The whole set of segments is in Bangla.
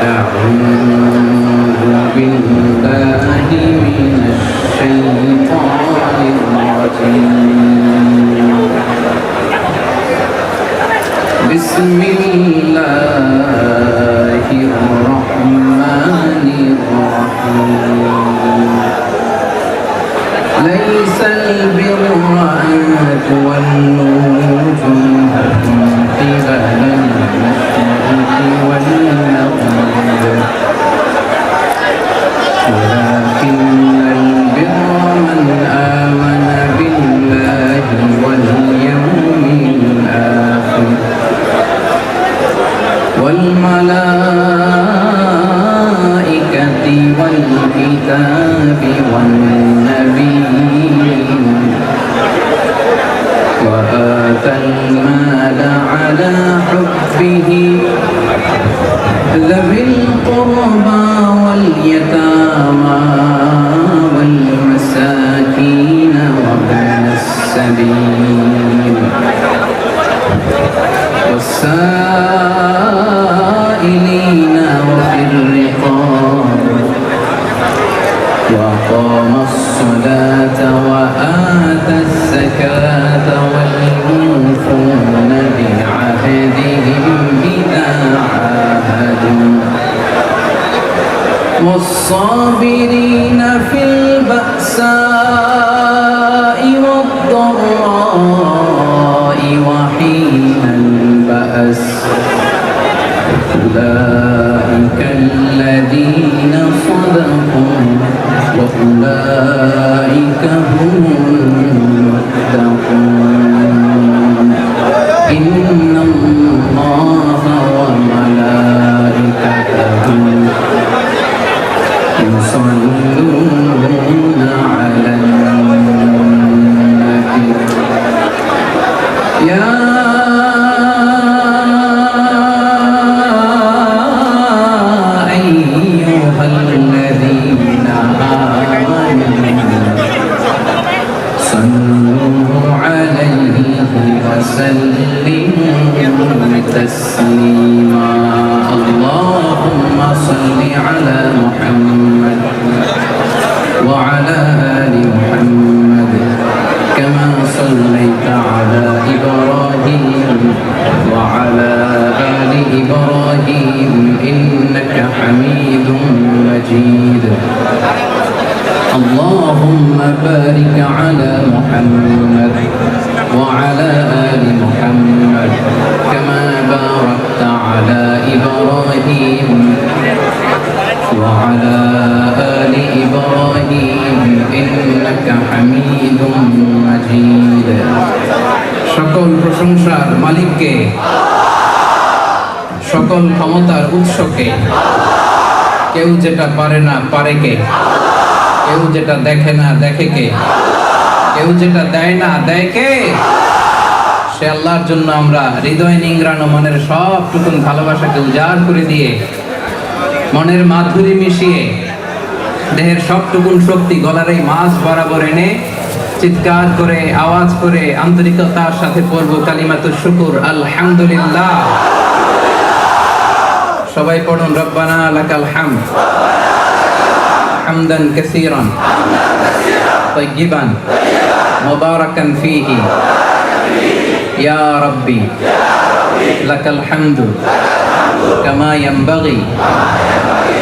أعوذ بالله من الشيطان الرجيم بسم الله الرحمن الرحيم ليس البر أن تولوا وجوهكم قبل المشرق والمغرب ولكن البر من آمن بالله واليوم الآخر والملائكة والكتاب والنبيين وآتى المال على حبه ذوي القربى واليتامى والمساكين وابن السبيل والسائلين وفي الرقاب وأقام الصلاة وآتى الزكاة والموفون بعهدهم إذا عاهدوا والصابرين في البأساء والضراء وحين البأس أولئك الذين صدقوا وأولئك هم المتقون إن الله وملائكته يصلون على النبي يا أيها الذين آمنوا صلوا عليه وسلموا تسليما اللهم صل على محمد وعلى آل محمد كما صليت على إبراهيم وعلى آل إبراهيم إنك حميد مجيد اللهم بارك على محمد وعلى آل محمد كما باركت على إبراهيم وعلى آل إبراهيم إنك حميد مجيد সকল প্রশংসার মালিককে সকল ক্ষমতার উৎসকে কেউ যেটা পারে না পারে কে কেউ যেটা দেখে না দেখে কে কেউ যেটা দেয় না দেয় কে সে আল্লাহর জন্য আমরা হৃদয় নিংড়ানো মনের সবটুকুন ভালোবাসাকে উজাড় করে দিয়ে মনের মাধুরী মিশিয়ে দেহের সবটুকুন শক্তি গলার এই মাছ বরাবর এনে চিৎকার করে আওয়াজ করে আন্তরিকতার সাথে পড়ব কালিমাতুশ শুকর আলহামদুলিল্লাহ সবাই পড়ুন রব্বানা লাকাল হামদ হামদান কাসীরান তাইয়িবান মুবারাকান ফীহি ইয়া রাব্বি লাকাল হামদু কামা ইয়ানবাগি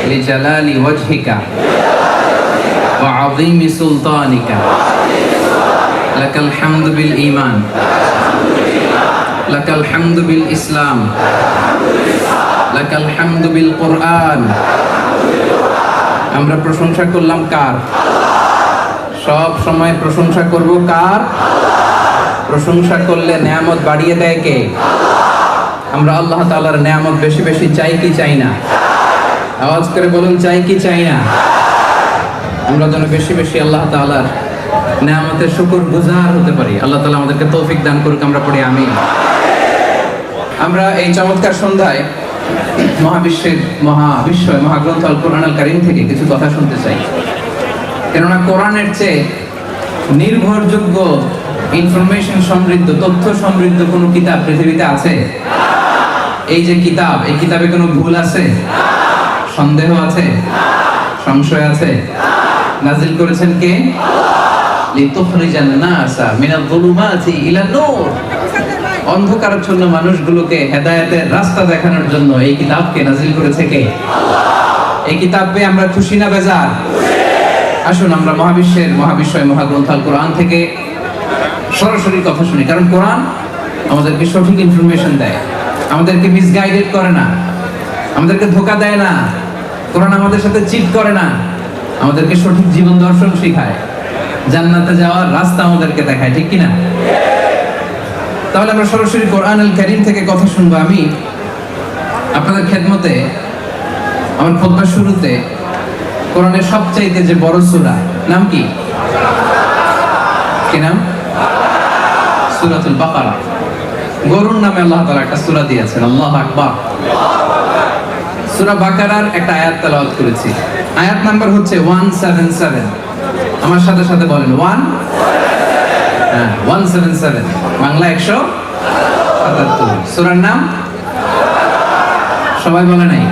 লিজালালি ওয়াজহিকা ওয়া আযীমি সুলতানিকা লাকাল হামদু বিল ঈমান লাকাল হামদু বিল ইসলাম লাকাল হামদু বিল কুরআন আমরা প্রশংসা করলাম কার সব সময় প্রশংসা করব কার প্রশংসা করলে নেয়ামত বাড়িয়ে দেয় কে আমরা আল্লাহ তাআলার নেয়ামত বেশি বেশি চাই কি চাই না আওয়াজ করে বলুন চাই কি চাই না আমরা যেন বেশি বেশি আল্লাহ তাআলার নেয়ামতের শুকরগুজার হতে পারি আল্লাহ তাআলা আমাদেরকে তৌফিক দান করুক আমরা পড়ি আমিন আমরা এই চমৎকার সন্ধ্যায় মহাগ্রন্থ আল কোরআন আল কারীম থেকে কিছু কথা শুনতে চাই কেননা কোরআনের চেয়ে নির্ভরযোগ্য ইনফরমেশন সমৃদ্ধ তথ্য সমৃদ্ধ কোনো কিতাব পৃথিবীতে আছে? এই যে কিতাব, এই কিতাবে কোনো ভুল আছে? সন্দেহ আছে? সংশয় আছে? নাজিল করেছেন কে? লিতুখরিজান নাসা মিনাল যুলুমাতি ইলান নূর। অন্ধকারাচ্ছন্ন মানুষগুলোকে হেদায়েতের রাস্তা দেখানোর জন্য এই কিতাবকে নাজিল করেছে কে? এই কিতাব পেয়ে আমরা খুশি না বেজার? আসুন আমরা মহাবিশ্বের মহাবিশ্বয় মহাগ্রন্থ আল কোরআন থেকে সরাসরি কথা শুনি, কারণ কোরআন আমাদেরকে সঠিক ইনফরমেশন দেয়, আমাদেরকে মিসগাইডেড করে না, আমাদেরকে ধোঁকা দেয় না। কোরআন আমাদের সাথে চিট করে না, আমাদেরকে সঠিক জীবন দর্শন শেখায়, জান্নাতে যাওয়ার রাস্তা আমাদেরকে দেখায়, ঠিক কিনা? তাহলে আমরা সরাসরি কোরআন আল কারীম থেকে কথা শুনবো। আমি আপনাদের খেদমতে আমার খুতবার শুরুতে কোরআনের সবচাইতে যে বড় সূরা নাম কি? কি নাম? সূরাতুল বাকারা। গরুর নামে আল্লাহ তাআলা একটা সূরা দিয়েছেন। আল্লাহু আকবার। সূরা বাকারার একটা আয়াত তেলাওয়াত করেছি। আয়াত নাম্বার হচ্ছে 177। আমার সাথে সাথে বলেন 177। বাংলা 177। সূরার নাম সবাই বলে নাই।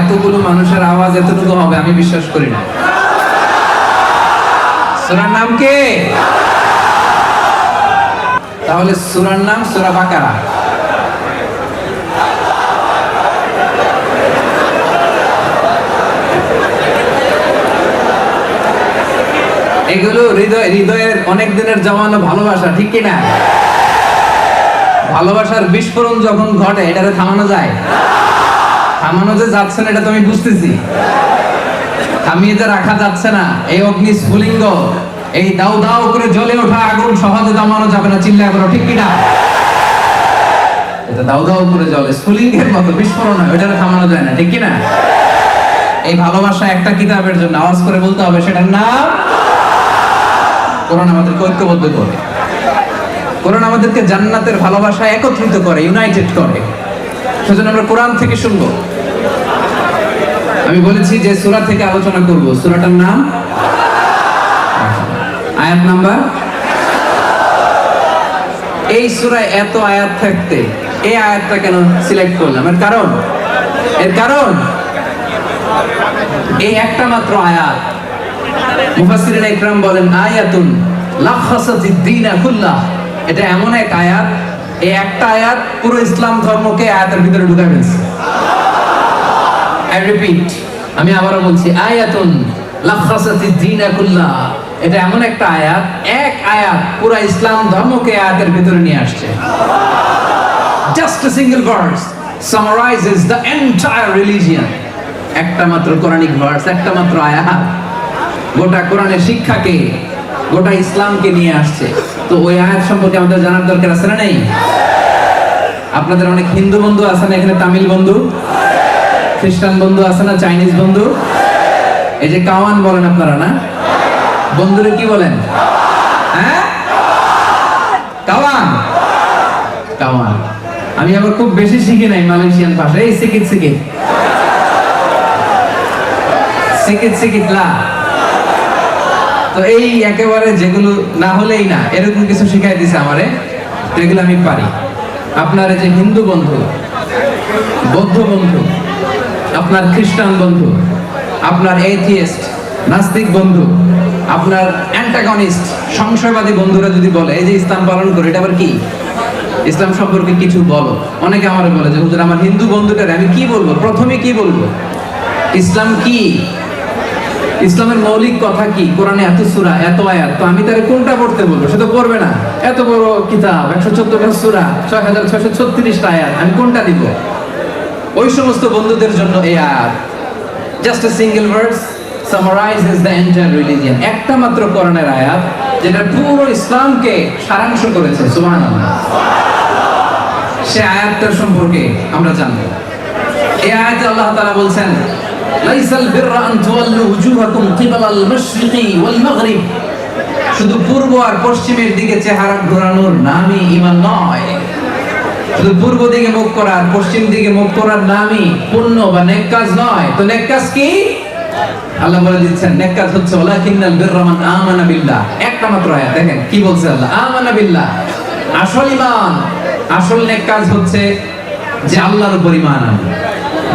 এতগুলো মানুষের আওয়াজ এতটুকু হবে আমি বিশ্বাস করি না। সূরার নাম কি? তাহলে সূরার নাম সূরা বাকারা। এগুলো হৃদয়ের অনেক দিনের জমানো ভালোবাসা, ঠিক কিনা? ভালোবাসার বিস্ফোরণ যখন ঘটে এটারে থামানো যায়? থামানো যে যাচ্ছে না এটা তো আমি বুঝতেছি। থামিয়ে যে রাখা যাচ্ছে না। এই অগ্নি স্ফুলিঙ্গ, এই দাউ দাউ করে জ্বলে ওঠা আগুন সহজে থামানো যাবে না। চিল্লায় বলো ঠিক কিনা? এটা দাউ দাউ করে জ্বলে, স্ফুলিঙ্গের মতো বিস্ফোরণ হয়, ওটারে থামানো যায় না, ঠিক কিনা? এই ভালোবাসা একটা কিতাবের জন্য আওয়াজ করে বলতে হবে, সেটার নাম কোরআন। আমাদেরকে ঐক্যবদ্ধ করে, কোরআন আমাদেরকে জান্নাতের ভালোবাসা একত্রিত করে, ইউনাইটেড করে। সেজন্য আমরা কোরআন থেকে শুনবো। আমি বলেছি যে সূরা থেকে আলোচনা করব। সূরাটার নাম, আয়াত নাম্বার। এই সূরায় এত আয়াত থাকতে এই আয়াতটা কেন সিলেক্ট করলাম? এর কারণ এই একটা মাত্র আয়াত। মুফাসসিরিন ইকরাম বলেন আয়াতুন লাখাসাতিদ দীনা কুল্লাহ। এটা এমন এক আয়াত, এই একটা আয়াত পুরো ইসলাম ধর্মকে আয়াতের ভিতরে ঢুকায় ফেলছে। আই রিপিট, আমি আবারও বলছি, আয়াতুন লাখাসাতিদ দীনা কুল্লাহ। এটা এমন একটা আয়াত, এক আয়াত পুরো ইসলাম ধর্মকে আয়াতের ভিতরে নিয়ে আসছে। Just a single verse summarizes the entire religion. একটা মাত্র কোরআনিক ভার্স, একটা মাত্র আয়াত গোটা কোরআনের শিক্ষাকে, গোটা ইসলামকে নিয়ে আসছে। তো ওই আয়াত সম্পর্কে আমাদের জানার দরকার আছে না নেই? আপনাদের অনেক হিন্দু বন্ধু আছে না এখানে? তামিল বন্ধু, খ্রিস্টান বন্ধু আছে না? চাইনিজ বন্ধু? এই যে কাওয়ান বলেন আপনারা না? বন্ধুরে কি বলেন? হ্যাঁ, কাওয়ান। কাওয়ান। আমি আবার খুব বেশি শিখি নাই মালয়েশিয়ান ভাষা। এই সিকিট সিকিট সিকিট সিকিট লা। তো এই একেবারে যেগুলো না হলেই না এরকম কিছু শিখাই দিছে আমারে, তো এগুলো আমি পারি। আপনার যে হিন্দু বন্ধু, বৌদ্ধ বন্ধু, আপনার খ্রিস্টান বন্ধু, আপনার এথিয়েস্ট নাস্তিক বন্ধু, আপনার অ্যান্টাগনিস্ট সংশয়বাদী বন্ধুরা যদি বলে এই যে ইসলাম পালন করে, এটা আবার কি? ইসলাম সম্পর্কে কিছু বলো। অনেকে আমারে বলে যে হুজুর আমার হিন্দু বন্ধুটারে আমি কি বলবো, প্রথমে কি বলবো? ইসলাম কি? ইসলামের মৌলিক কথা কি? কোরআনে এত সূরা, এত আয়াত, তো আমি তারে কোনটা পড়তে বলবো? সে তো পড়বে না। এত বড় কিতাব, 114টা সূরা, 6636টা আয়াত, আমি কোনটা দিব? ওই সমস্ত বন্ধুদের জন্য এই আয়াত। Just a single verse summarizes the entire religion. একটা মাত্র কোরআনের আয়াত যেটা পুরো ইসলামকে সারাংশ করেছে। সুবহানাল্লাহ। সে আয়াতটার সম্পর্কে আমরা জানবো। এই আয়াতে আল্লাহ তাআলা বলছেন লাইসাল বিররা আন তুওয়াল্লু উজুহাকুম কিবালাল মাশরিকি ওয়াল মাগরিব। শুধু পূর্ব আর পশ্চিমের দিকে চেহারা ঘোরানোর নামই ঈমান নয়। শুধু পূর্ব দিকে মুখ করা আর পশ্চিম দিকে মুখ করার নামই পুণ্য বা নেক কাজ নয়। তো নেক কাজ কি? আল্লাহ বলে দিচ্ছেন নেক কাজ হচ্ছে ওয়ালাকিন্নাল বিররা মান আমানা বিল্লাহ। একটা মাত্র আয়াত, দেখেন কি বলছে আল্লাহ, আমানা বিল্লাহ। আসল ঈমান, আসল নেক কাজ হচ্ছে যে আল্লাহর উপর ঈমান আনা।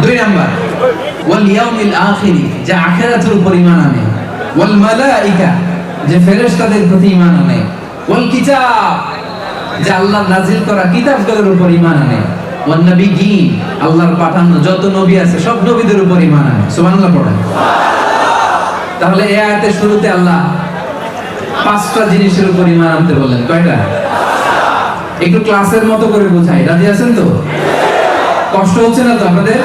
দুই নাম্বার ওয়াল ইয়াউমিল আখির, যে আখিরাতের উপর ঈমান আনে, ওয়াল মালাইকা, যে ফেরেশতাদের প্রতি ঈমান আনে, ওয়াল কিতাব, যে আল্লাহ নাযিল করা কিতাবগুলোর উপর ঈমান আনে, ওয়ান নবিয়্যিন, আল্লাহর পাঠানো যত নবী আছে সব নবীদের উপর ঈমান আনে। সুবহানাল্লাহ পড়েন। তাহলে এই আয়াতের শুরুতে আল্লাহ পাঁচটা জিনিসের উপর ঈমান আনতে বললেন। কয়টা? একটু ক্লাসের মতো করে বোঝাই, রাজি আছেন তো? কষ্ট হচ্ছে না তো আপনাদের?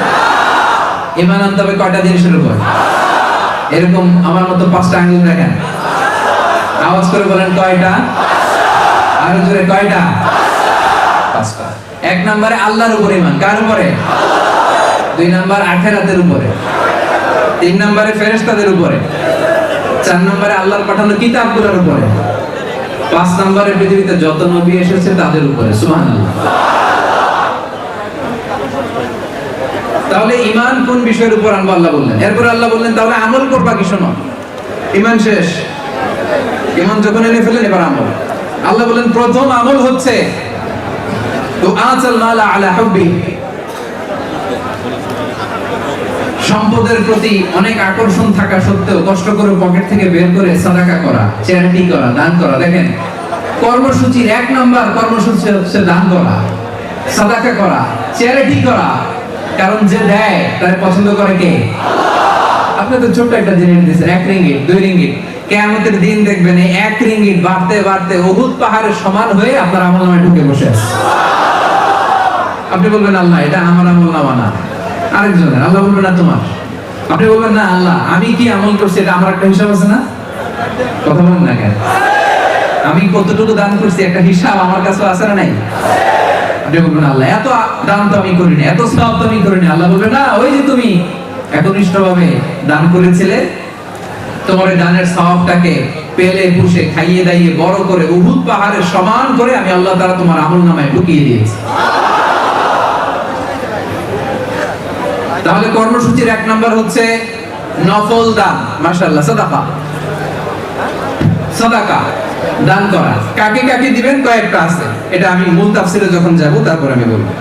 ঈমান আনতে হবে কয়টা জিনিসের উপর? এরকম আমার মতো পাঁচটা আঙ্গুল দেখেন, আওয়াজ করে বলেন কয়টা? আরো জোরে কয়টা? পাঁচটা। এক নম্বরে আল্লাহর উপর ঈমান। কার উপরে? দুই নাম্বার আখিরাতের উপরে, তিন নম্বরে ফেরেশতাদের উপরে, চার নম্বরে আল্লাহর পাঠানো কিতাবগুলোর উপরে, পাঁচ নম্বরে পৃথিবীতে যত নবী এসেছে তাদের উপরে। সুবহানাল্লাহ। তাহলে ঈমান কোন বিষয়ের উপর আনবো আল্লাহ বললেন। এরপর আল্লাহ বললেন তাহলে আমল করবা কি? শোনো, ঈমান শেষ, ঈমান যখন এনে ফেললেন এবার আমল। আল্লাহ বললেন প্রথম আমল হচ্ছে তুআতাল মালা আলা হুব্বি, সম্পদের প্রতি অনেক আকর্ষণ থাকা সত্ত্বেও কষ্ট করে পকেট থেকে বের করে সাদাকা করা, চ্যারিটি করা, দান করা। দেখেন কর্মসূচির এক নাম্বার কর্মসূচি হচ্ছে দান করা, সাদাকা করা, চ্যারিটি করা। কারণ যে দেয় তার পছন্দ করে কে? আপনি তো ছোট্ট একটা জিনিস দিয়েছেন, 1 রিঙ্গিট 2 রিঙ্গিট, কিয়ামতের দিন দেখবেন এই 1 রিঙ্গিট বাড়তে বাড়তে উহুদ পাহাড়ের সমান হয়ে আপনার আমলনামায় ঢুকে বসে আছে। আপনি বলবেন আল্লাহ এটা আমার আমলনামা না, আরেকজনের। আল্লাহ বলবেন না তোমার। আপনি বলবেন না আল্লাহ আমি কি আমল করছি এটা আমার একটা হিসাব আছে না? কথা বলেন না কেন? আমি কতটুকু দান করছি একটা হিসাব আমার কাছে আছে না নাই? আপনি বলবেন আল্লাহ এত দান তো আমি করিনি, এত সওয়াব তো আমি করিনি। আল্লাহ বলবেন না, ওই যে তুমি একনিষ্ঠভাবে দান করেছিলে, তোমার এই দানের সওয়াবটাকে পেলে পুষে খাইয়ে দাইয়ে বড় করে উহুদ পাহাড়ের সমান করে আমি আল্লাহ তাআলা তোমার আমলনামায় ঢুকিয়ে দিয়েছি। তাহলে কর্মসূচির এক নাম্বার হচ্ছে নফল দান, মাশাআল্লাহ, সাদাকা। সাদাকা দান করা কাকে কাকে দিবেন কয়েকটা আছে, এটা আমি মূল তাফসিরে যখন যাব তারপর আমি বলবো।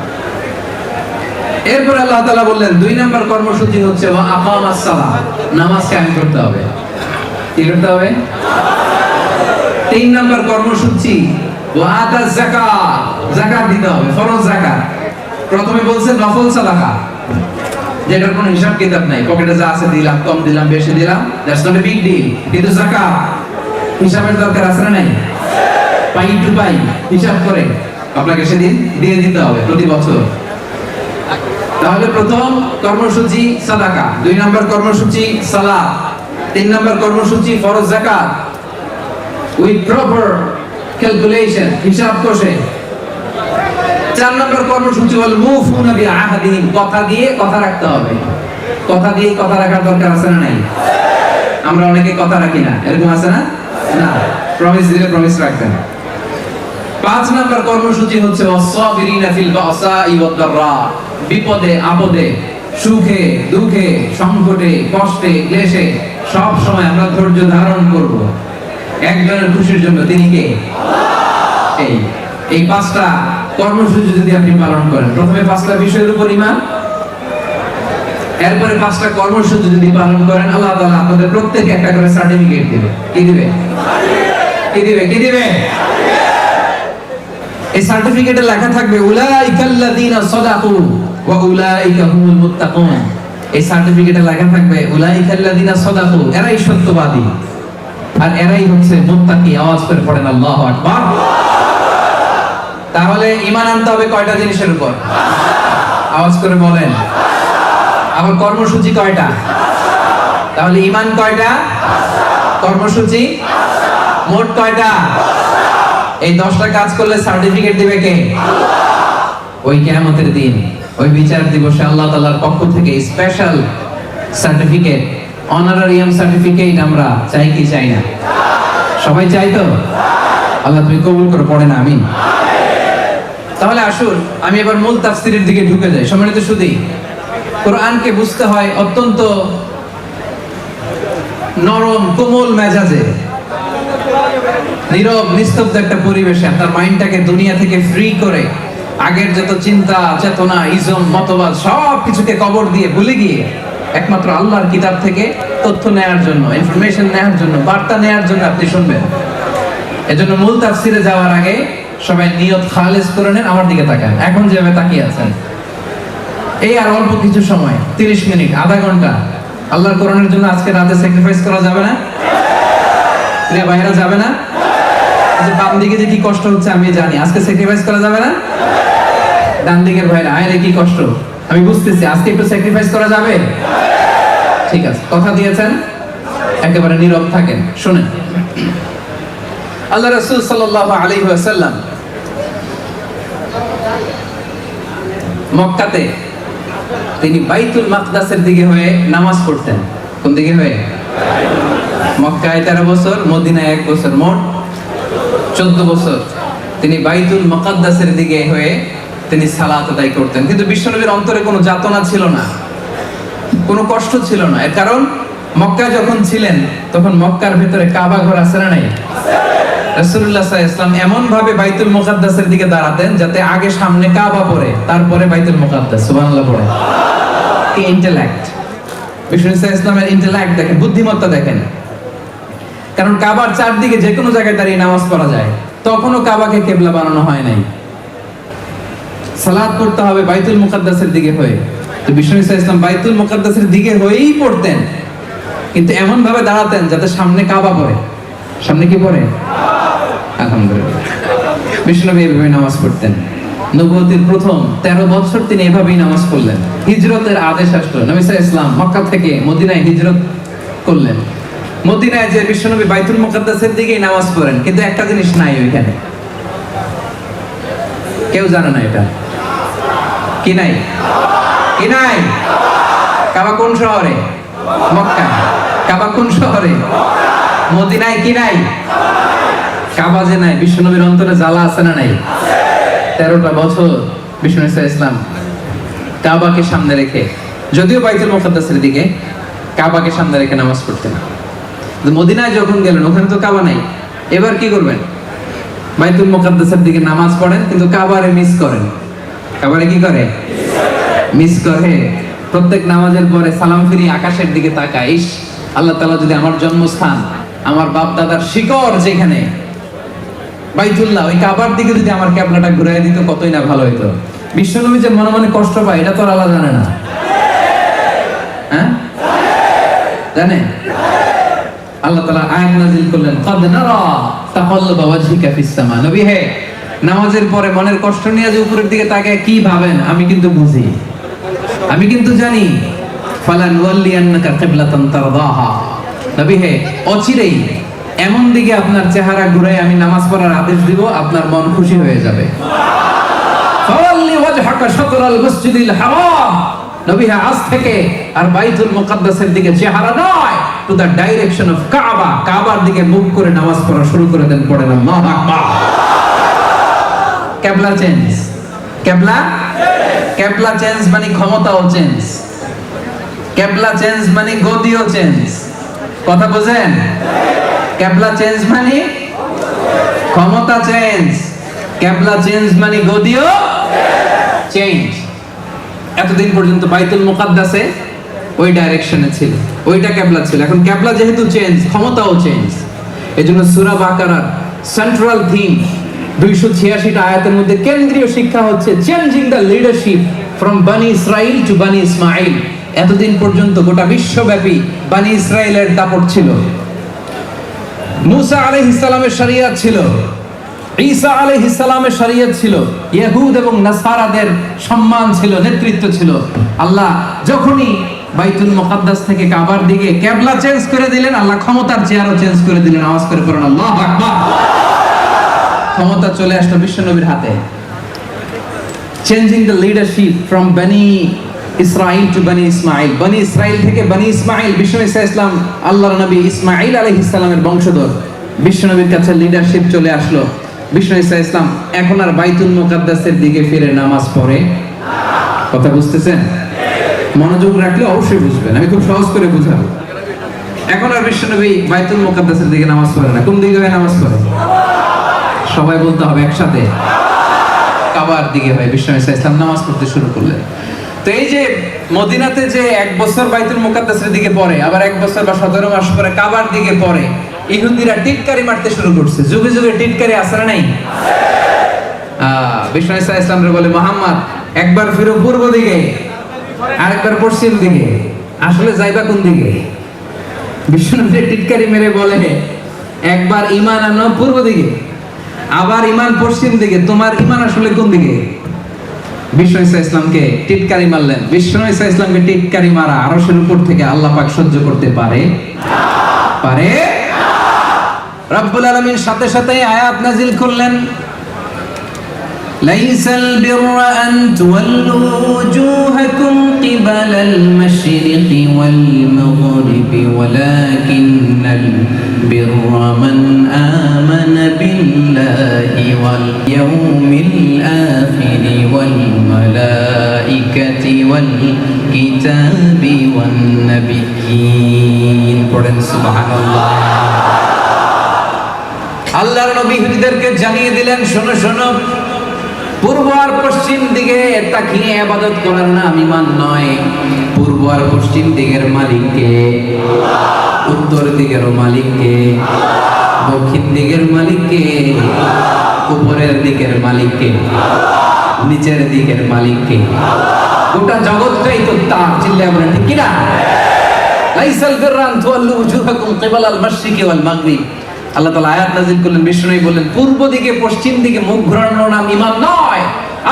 এরপর আল্লাহ তাআলা বললেন দুই নাম্বার কর্মসূচি হচ্ছে ওয়া আকামাস সালাহ, নামাজ কায়েম করতে হবে। কি করতে হবে? তিন নাম্বার কর্মসূচি ওয়া আতাজ যাকাত, যাকাত দিতে হবে, ফরজ যাকাত। প্রথমে বলছে নফল সাদাকা, যেটার কোনো হিসাব কিতাব নাই, পকেটে যা আছে দিলাম, কম দিলাম, বেশি দিলাম, that's not a big deal. কিন্তু যাকাত হিসাবের দরকার আছে না নাই? পাই টু পাই হিসাব করে আপনাকে সেদিন দিয়ে দিতে হবে প্রতি বছর। তাহলে প্রথম কর্মসূচি সাদাকা, দুই নাম্বার কর্মসূচি সালাত, তিন নাম্বার কর্মসূচি ফরজ যাকাত উইথ প্রপার ক্যালকুলেশন, হিসাব কষে। চার নাম্বার কর্মসূচি হল মুফুনা বিআহদিহিম, কথা দিয়ে কথা রাখতে হবে। কথা দিয়ে কথা রাখার দরকার আছে না নাই? আমরা অনেকে কথা রাখি না, এরকম আছে না? না, প্রমিস দিলে প্রমিস রাখবেন। পাঁচ নাম্বার কর্মসূচি হচ্ছে ওয়াসসাবিরিনা ফিল বাসাই ওয়াদ দাররা, বিপদে আপদে, সুখে দুঃখে, সংকটে কষ্টে ক্লেশে সব সময় আমরা ধৈর্য ধারণ করব একজনের খুশির জন্য। তিনি কে? আল্লাহ। এই পাঁচটা কর্মসূচি যদি আপনি পালন করেন, প্রথমে পাঁচটা বিষয়ের উপর ঈমান, এরপরে পাঁচটা কর্মসূচি যদি পালন করেন, আল্লাহ তাআলা আপনাদের প্রত্যেককে একটা করে সার্টিফিকেট দিবে। কি দিবে? কি দিবে? কি দিবে? এই সার্টিফিকেটে লেখা থাকবে উলাইকাল্লাযীনা সাদাকু ওয়া উলাইকা হুমুল মুত্তাকুন। এই সার্টিফিকেটে লেখা থাকবে উলাইকাল্লাযীনা সাদাকু, এরাই সত্যবাদী আর এরাই হচ্ছে মুত্তাকি। আওয়াজ করে পড়েন আল্লাহু আকবার। তাহলে ঈমান আনতে হবে কয়টা জিনিসের উপর? আওয়াজ করে বলেন। আবার কর্মসূচি কয়টা? তাহলে ঈমান কয়টা? কর্মসূচি মোট কয়টা? এই 10টা কাজ করলে সার্টিফিকেট দিবে কে? আল্লাহ। ওই কিয়ামতের দিন, ওই বিচার দিবসে আল্লাহ তাআলার পক্ষ থেকে স্পেশাল সার্টিফিকেট, অনারারিয়াম সার্টিফিকেট আমরা চাই কি চাই না? সবাই চাই তো? আল্লাহ তুমি কবুল করে পড়েন আমিন। তাহলে আসুন আমি এবার মূল তাফসীরের দিকে ঢুকে যাই। সম্মানিত সুধী, কোরআনকে বুঝতে হয় অত্যন্ত নরম কোমল মেজাজে, নীরব নিস্তব্ধ একটা পরিবেশে আপনার মাইন্ডটাকে দুনিয়া থেকে ফ্রি করে আগের যত চিন্তা চেতনা ইজম মতবাদ সব কিছুকে কবর দিয়ে ভুলে গিয়ে একমাত্র আল্লাহর কিতাব থেকে তথ্য নেয়ার জন্য, ইনফরমেশন নেয়ার জন্য, বার্তা নেয়ার জন্য আপনি শুনবেন। এজন্য মূল তাফসিরে যাওয়ার আগে সবাই নিয়ত খালেস করে নেন। আমার দিকে তাকান, এখন যেভাবে তাকিয়ে আছেন, এই আর অল্প কিছু সময়, 30 মিনিট, আধা ঘন্টা আল্লাহর কোরআনের জন্য আজকে রাতে স্যাক্রিফাইস করা যাবে না? প্রিয় ভাইরা, যাবে না? যে বাম দিকে যে কি কষ্ট হচ্ছে আমি জানি, আজকে স্যাক্রিফাইস করা যাবে না? ডান দিকের ভাইরা, আরে কি কষ্ট আমি বুঝতেছি, আজকে একটু স্যাক্রিফাইস করা যাবে? ঠিক আছে, কথা দিয়েছেন, একেবারে নীরব থাকেন, শুনেন। আল্লাহ রাসূল সাল্লাল্লাহু আলাইহি ওয়াসাল্লাম মক্কাতে তিনি বাইতুল মাকদাসের দিকে হয়ে নামাজ পড়তেন। কোন দিকে হয়ে? মক্কায় 13 বছর, মদিনায় 1 বছর, মোট 14 বছর তিনি বাইতুল মুকাদ্দাসের দিকে হয়ে তিনি সালাত আদায় করতেন। কিন্তু বিশ্বনবীর অন্তরে কোনো যাতনা ছিল না, কোনো কষ্ট ছিল না। এর কারণ মক্কায় যখন ছিলেন তখন মক্কার ভিতরে কাবা ঘর আছে না নাই? রাসূলুল্লাহ সাল্লাল্লাহু আলাইহি ওয়াসাল্লাম এমন ভাবে বাইতুল মুকাদ্দাসের দিকে দাঁড়াতেন যাতে আগে সামনে কাবা পড়ে, তারপরে বাইতুল মুকাদ্দাস। সুবহানাল্লাহ পড়ে। কি ইন্টেলেক্ট! বিশ্বনবী সাল্লাল্লাহু আলাইহি ওয়াসাল্লামের ইন্টেলেক্ট দেখেন, বুদ্ধিমত্তা দেখেন। কারণ কাবার চারদিকে যে কোনো জায়গায় দাঁড়িয়ে নামাজ পড়া যায়, তখনও কাবাকে কিবলা বানানো হয় নাই। সালাত পড়তে হবে বাইতুল মুকাদ্দাসের দিকে হয়ে। তো বিশ্বনবী সাল্লাল্লাহু আলাইহি ওয়াসাল্লাম বাইতুল মুকাদ্দাসের দিকে হয়েই পড়তেন, কিন্তু এমন ভাবে দাঁড়াতেন যাতে সামনে কাবা পড়ে। সামনে কি পড়ে? আলহামদুলিল্লাহ। বিশ্বনবী এভাবে নামাজ পড়তেন। নবুয়তের প্রথম 13 বছর তিনি এভাবেই নামাজ পড়লেন। হিজরতের আদেশ আসলো, নবী সাল্লাল্লাহু আলাইহি ওয়াসাল্লাম মক্কা থেকে মদিনায় হিজরত করলেন। মদিনায় যে বিশ্বনবী বাইতুল মুকাদ্দাসের দিকেই নামাজ পড়েন, কিন্তু একটা জিনিস নাই ওইখানে, কেউ জানে না এটা কি নাই? কি নাই? কাবা কোন শহরে? মক্কা। কাবা কোন শহরে? মদিনায়। কি নাই? কাবা যে নাই, বিশ্বনবীর অন্তরে জ্বালা আছে না নাই? 13টা বছর বিশ্বনবী সাল্লাল্লাহু আলাইহি ওয়াসাল্লাম কাবাকে সামনে রেখে, যদিও বাইতুল মুকাদ্দাসের দিকে, কাবাকে সামনে রেখে নামাজ পড়তেন। মদিনায় যখন গেলেন ওখানে তো কাবা নাই, এবার কি করবেন? বাইতুল মুকাদ্দাসের দিকে নামাজ পড়েন, কিন্তু কাবারে মিস করেন। কাবারে কি করে? মিস করে। প্রত্যেক নামাজের পরে সালাম ফিরি আকাশের দিকে তাকায়, ইস আল্লাহ তাআলা যদি আমার জন্মস্থান, আমার বাপ দাদার শিকড় যেখানে বাইতুল্লাহ, ওই কাবার দিকে যদি আমার কিবলাটা ঘুরাই দিত কতই না ভালো হইতো। বিশ্বনবী যে মনে মনে কষ্ট পায় এটা তো আল্লাহ জানে না? হ্যাঁ, জানে? আল্লাহ তাআলা আয়াত নাযিল করলেন, ক্বাদ নারা তাকাল্লুবা ওয়াজহিকা ফিস সামা। নবী হে, নামাজের পরে মনের কষ্ট নিয়ে যে উপরের দিকে তাকায় কি ভাবেন আমি কিন্তু বুঝি, আমি কিন্তু জানি। ফালান ওয়াল্লিয়ান্নাকা কিবলাতান তারদাহা। নবী হে, অচিরেই এমন দিকে আপনার চেহারা ঘুরে আমি নামাজ পড়ার আদেশ দিব, আপনার মন খুশি হয়ে যাবে। ফাওয়াল্লি ওয়াজহাকা শাতরাল মসজিদিল হারাম। নবী হে, আজ থেকে আর বাইতুল মুকাদ্দাসের দিকে চেহারা নয়, টু দ্য ডাইরেকশন অফ কাবা, কাবার দিকে মুখ করে নামাজ পড়া শুরু করে দেন। পড়েন আল্লাহু আকবার। কিবলা চেঞ্জ। কিবলা চেঞ্জ মানে ক্ষমতাও চেঞ্জ। কিবলা চেঞ্জ মানে গদিও চেঞ্জ। কথা বুঝেন? কিবলা চেঞ্জ মানে ক্ষমতা চেঞ্জ, কিবলা চেঞ্জ মানে গদিও চেঞ্জ। এতদিন পর্যন্ত বাইতুল মুকাদ্দাসে ওই ডাইরেকশনে ছিল, ওইটা কিবলা ছিল। এখন কিবলা যেহেতু চেঞ্জ, ক্ষমতাও চেঞ্জ। এজন্য সূরা বাকারার সেন্ট্রাল থিম 286টা আয়াতের মধ্যে কেন্দ্রীয় শিক্ষা হচ্ছে চেঞ্জিং দ্য লিডারশিপ ফ্রম বানি ইসরাইল টু বানি ইসমাইল। এতদিন পর্যন্ত গোটা বিশ্বব্যাপী বানি ইসরাইলের দাপট ছিল। মুসা আলাইহিস সালামের শরিয়ত ছিল, ঈসা আলাইহিস সালামের শরিয়ত ছিল, ইহুদ এবং নাসারাদের সম্মান ছিল, নেতৃত্ব ছিল। আল্লাহ যখনই বাইতুল মুকাদ্দাস থেকে কাবার দিকে কিবলা চেঞ্জ করে দিলেন, আল্লাহ ক্ষমতার চেয়ারও চেঞ্জ করে দিলেন। আওয়াজ করে পড়ুন আল্লাহু আকবার। ক্ষমতা চলে আসলো বিশ্বনবীর হাতে। চেঞ্জিং দ্য লিডারশিপ ফ্রম বানি ইসরাইল টু বানি ইসমাইল। বানি ইসরাইল থেকে বানি ইসমাইল, বিশ্বনবী সাল্লাল্লাহু আলাইহি ওয়াসাল্লাম আল্লাহর নবী ইসমাইল আলাইহিস সালামের বংশধর। বিশ্বনবীর কাছে লিডারশিপ চলে আসলো। বিশ্বনবী সাল্লাল্লাহু আলাইহি ওয়াসাল্লাম এখন আর বাইতুল মুকাদ্দাসের দিকে ফিরে নামাজ পড়ে। কথা বুঝতেছেন? মনোযোগ রাখলে অবশ্যই বুঝবেন, আমি খুব সহজ করে বুঝাবো। এখন আর বিশ্বনবী বাইতুল মুকাদ্দাসের দিকে নামাজ পড়ে না। কোন দিকে নামাজ পড়ে? সবাই বলতে হবে একসাথে, কাবার দিকে হয়। বিষ্ণু ইসলাম নামাজ পড়তে শুরু করলেন। তো এই যে মদিনাতে যে 1 বছর বাইতুল মুকাদ্দাসের দিকে পড়ে, আবার 1 বছর বা 17 মাস পরে কাবার দিকে পড়ে, ইহুদিরা টিটকারি মারতে শুরু করছে। যুগে যুগে টিটকারি আসরা নাই? বিষ্ণু ইসলাম বলে, মোহাম্মদ একবার ফিরো পূর্ব দিকে, আরেকবার পশ্চিম দিকে, আসলে যাইবা কোন দিকে? বিষ্ণু টিটকারি মেরে বলে, একবার ঈমান আনো পূর্ব দিকে, আবার ঈমান পশ্চিম দিকে, তোমার ঈমান আসলে কোন দিকে? বিষ্ণু ইসলামকে টিটকারি মারলেন। বিষ্ণু ইসলামকে টিটকারি মারা আরশের উপর থেকে আল্লাহ পাক সহ্য করতে পারে? পারে? রব্বুল আলামিন সাথে সাথে আয়াত নাজিল করলেন, লাইসাল বিররা আন তুওয়াল্লু ওয়ুজুহাকুম কিবালাল মাশরিকি ওয়াল মাগরিবি ওয়ালাকিন্নাল বিররা মান আমানা বিল্লাহি ওয়াল ইয়াউমিল আখিরি ওয়াল মালাইকাতি ওয়াল কিতাবি ওয়ান নাবিয়্যিন। পড়েন সুবহানাল্লাহ। আল্লাহর নবী ইহুদিদেরকে জানিয়ে দিলেন, শোনো শোনো, পূর্ব আর পশ্চিম দিকে তাকিয়ে ইবাদত করার নাম ঈমান নয়। পূর্ব আর পশ্চিম দিকের মালিক কে? উত্তর দিকের মালিক কে? দক্ষিণ দিকের মালিক কে? উপরের দিকের মালিক কে? নিচের দিকের মালিক কে? গোটা জগৎটাই তো তার। চিল্লায়া বলেন ঠিক কি না? লাইসাল বিররা আন তুওয়াল্লু ওয়ুজুহাকুম কিবালাল মাশরিকি ওয়াল মাগরিব। আল্লাহ তাআলা আয়াত নাযিল করলেন, বিষ্ণু বললেন, পূর্ব দিকে পশ্চিম দিকে মুখ ঘোরানোর নাম ঈমান নয়।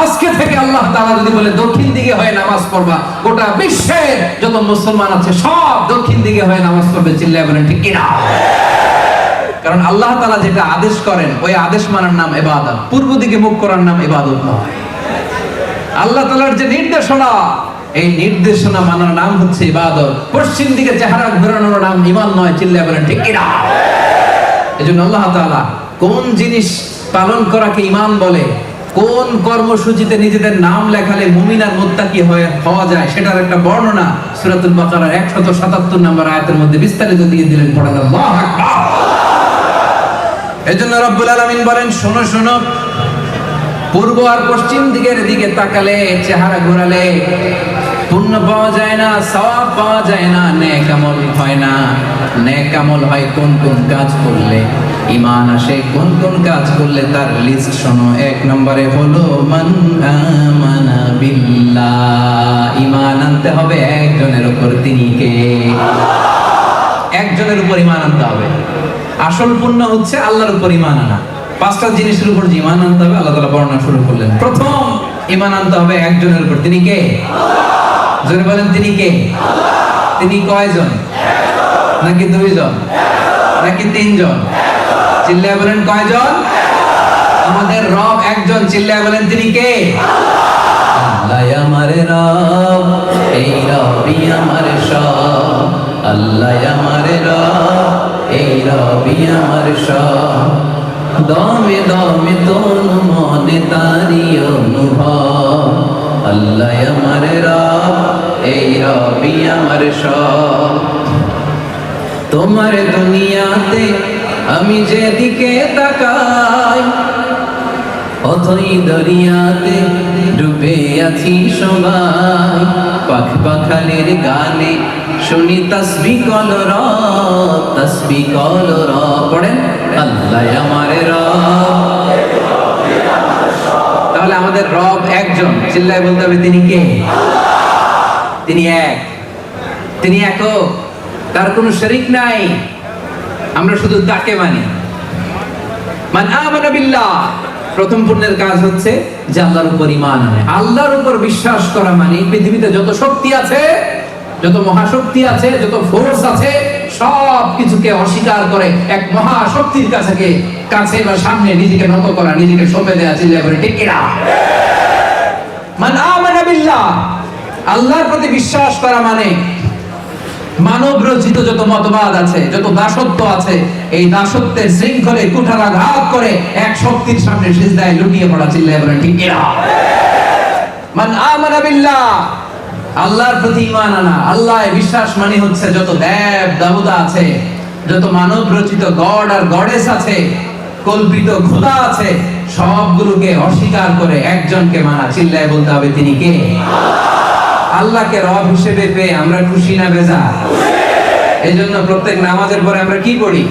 আজকে থেকে আল্লাহ তাআলা যদি বলে দক্ষিণ দিকে হয়ে নামাজ পড়বা, গোটা বিশ্বের যত মুসলমান আছে সব দক্ষিণ দিকে হয়ে নামাজ পড়বে। চিল্লায়া বলেন ঠিক কি না? কারণ আল্লাহ তাআলা যেটা আদেশ করেন ওই আদেশ মানার নাম ইবাদত, পূর্ব দিকে মুখ করার নাম ইবাদত নয়। আল্লাহ তাআলার যে নির্দেশনা, এই নির্দেশনা মানার নাম হচ্ছে ইবাদত। পশ্চিম দিকে চেহারা ঘোরানোর নাম ঈমান নয়। চিল্লায়া বলেন ঠিক কি না? এজন্য আল্লাহ তাআলা কোন জিনিস পালন করাকে ঈমান বলে, কোন কর্মসূচিতে নিজেদের নাম লেখালে মুমিন আর মুত্তাকি হওয়া যায়, সেটার একটা বর্ণনা সূরাতুল বাকারার 177 নম্বর আয়াতের মধ্যে বিস্তারিত দিয়ে দিলেন। পড়েন আল্লাহু আকবার। এজন্য রব্বুল আলামিন বলেন, শোনো শোনো, পূর্ব আর পশ্চিম দিকে তাকালে, চেহারা ঘোরালে পুণ্য পাওয়া যায় না, সওয়াব পাওয়া যায় না, নেক আমল হয় না। নেক আমল হয় কোন কোন কাজ করলে, ঈমান আসে কোন কোন কাজ করলে, তার লিস্ট শোনো। 1 নম্বরে হলো মান আমানা বিল্লাহ। ঈমান আনতে হবে একজনের উপর, তিনি কে? একজনের উপর ঈমান আনতে হবে। আসল পুণ্য হচ্ছে আল্লাহর উপর ঈমান আনা। 5টা জিনিসের উপর ঈমান আনতে হবে। আল্লাহ তাআলা বর্ণনা শুরু করলেন। প্রথম, ঈমান আনতে হবে একজনের উপর, তিনি কে? জোরে বলেন, তিনি কে? তিনি কয়জন? নাকি 2 জন? নাকি 3 জন? চিল্লায়া বলেন কয়জন? আমাদের রব একজন। চিল্লায়া বলেন তিনি কে? আল্লাহ আমার রব, এই রবই আমার সব। আল্লাহ আমার রব, এই রবই আমার সব। দমে দমে তন মনে তারি অনুভব। আল্লাহ আমার রব, এই রবই আমার সব। তোমার দুনিয়াতে আমি যেদিকে তাকাই, অথই দরিয়াতে ডুবে আছি সবাই। পাখ পাখালির গানে শুনি তাসবিহ কলরব, তাসবিহ কলরব। পড়েন, আল্লাহ আমার রব। তাহলে আমাদের রব একজন। চিল্লায় বলতে হবে তিনি কে? তিনি এক, তিনি একক, তার কোনো শরীক নাই। আমরা শুধু তাকে মানি। মান আমানা বিল্লাহ, প্রথম পুণ্যের কাজ হচ্ছে যে আল্লাহর উপর ঈমান আনে। আল্লাহর উপর বিশ্বাস করা মানে পৃথিবীতে যত শক্তি আছে, যত মহাশক্তি আছে, যত ফোর্স আছে, সব কিছুকে অস্বীকার করে এক মহাশক্তির কাছে বা সামনে নিজেকে নত করা, নিজেকে সঁপে দেয়া। চিল্লায়া করে ঠিক কিনা? মান আমানা বিল্লাহ, আল্লাহর প্রতি বিশ্বাস করা মানে মানব রচিত যত মতবাদ আছে, যত দাসত্ব আছে, এই দাসত্বের শৃঙ্খলে কুঠারাঘাত করে এক শক্তির সামনে সিজদায় লুটিয়ে পড়া। চিল্লায়া বলেন ঠিক কিনা? মান আমানা বিল্লাহ, আল্লাহর প্রতি ঈমান আনা। আল্লাহ বিশ্বাস মানে হচ্ছে যত দেব দেবতা আছে, যত মানব রচিত গড আর গডেস আছে, কল্পিত খোদা আছে, সবগুলোকে অস্বীকার করে একজনকে মানা, চিল্লায় বলতে হবে তিনি কে? আল্লাহকে রব হিসেবে পেয়ে আমরা খুশি না বেজার? এই জন্য প্রত্যেক নামাজের পরে আমরা কি পড়ি?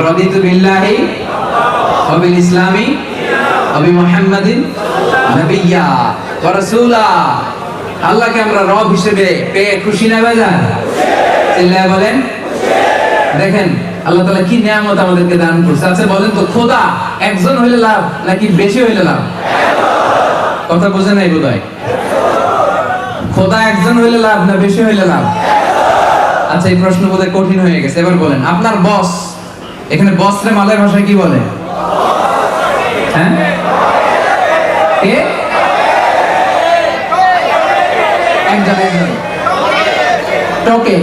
রাদিতু বিল্লাহি ওয়া বিল ইসলামি ওয়া বি মুহাম্মাদিন নাবিয়্যা ওয়া রাসূলা। আল্লাহকে আমরা রব হিসেবে পেয়ে খুশি না বেজার? চিল্লায় বলেন। দেখেন আল্লাহ তাআলা কি নিয়ামত আমাদেরকে দান করছে। আচ্ছা বলেন তো, খোদা একজন হইলে লাভ নাকি বেশি হইলে লাভ? কথা বুঝে নাই বোধহয়। খোদা একজন হইলে লাভ না বেশি হইলে লাভ? আচ্ছা এই প্রশ্ন বোধহয় কঠিন হয়ে গেছে। এবার বলেন, আপনার বস, এখানে বস রে মালয় ভাষায় কি বলে? হ্যাঁ কে? একজন একজন টোকে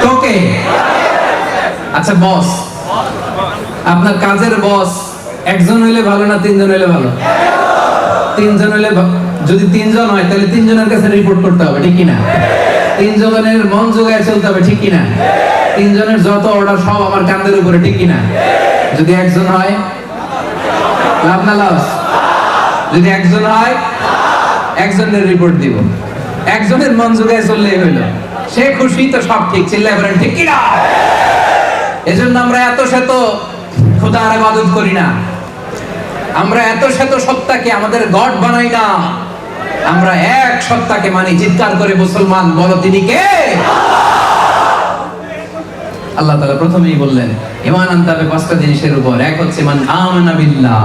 টোকে। আচ্ছা বস, আপনার কাজের বস একজন হইলে ভালো না তিনজন হইলে ভালো? তিনজন হইলে, যদি তিনজন হয় তাহলে তিনজনের কাছে রিপোর্ট করতে হবে, ঠিক কিনা? তিনজনের মন জোগায় চলতে হবে, ঠিক কিনা? তিনজনের যত অর্ডার সব আমার কাঁধের উপরে, ঠিক কিনা? যদি একজন হয় লাভ না লস? যদি একজন হয় একজনের রিপোর্ট দিব, একজনের মন জোগায় চললেই হইলো, সে খুশি তো সব ঠিক। চিল্লায় বলেন ঠিক কিনা? এজন্য আমরা এত শত খোদার ইবাদত করি না, আমরা এত শত সত্তাকে আমাদের গড বানাই না, আমরা এক সত্তাকে মানি। চিৎকার করে মুসলমান বলো তিনি কে? আল্লাহ তাআলা প্রথমেই বললেন ঈমান আনতে হবে পাঁচটা জিনিসের উপর। এক হচ্ছে মান আমানা বিল্লাহ,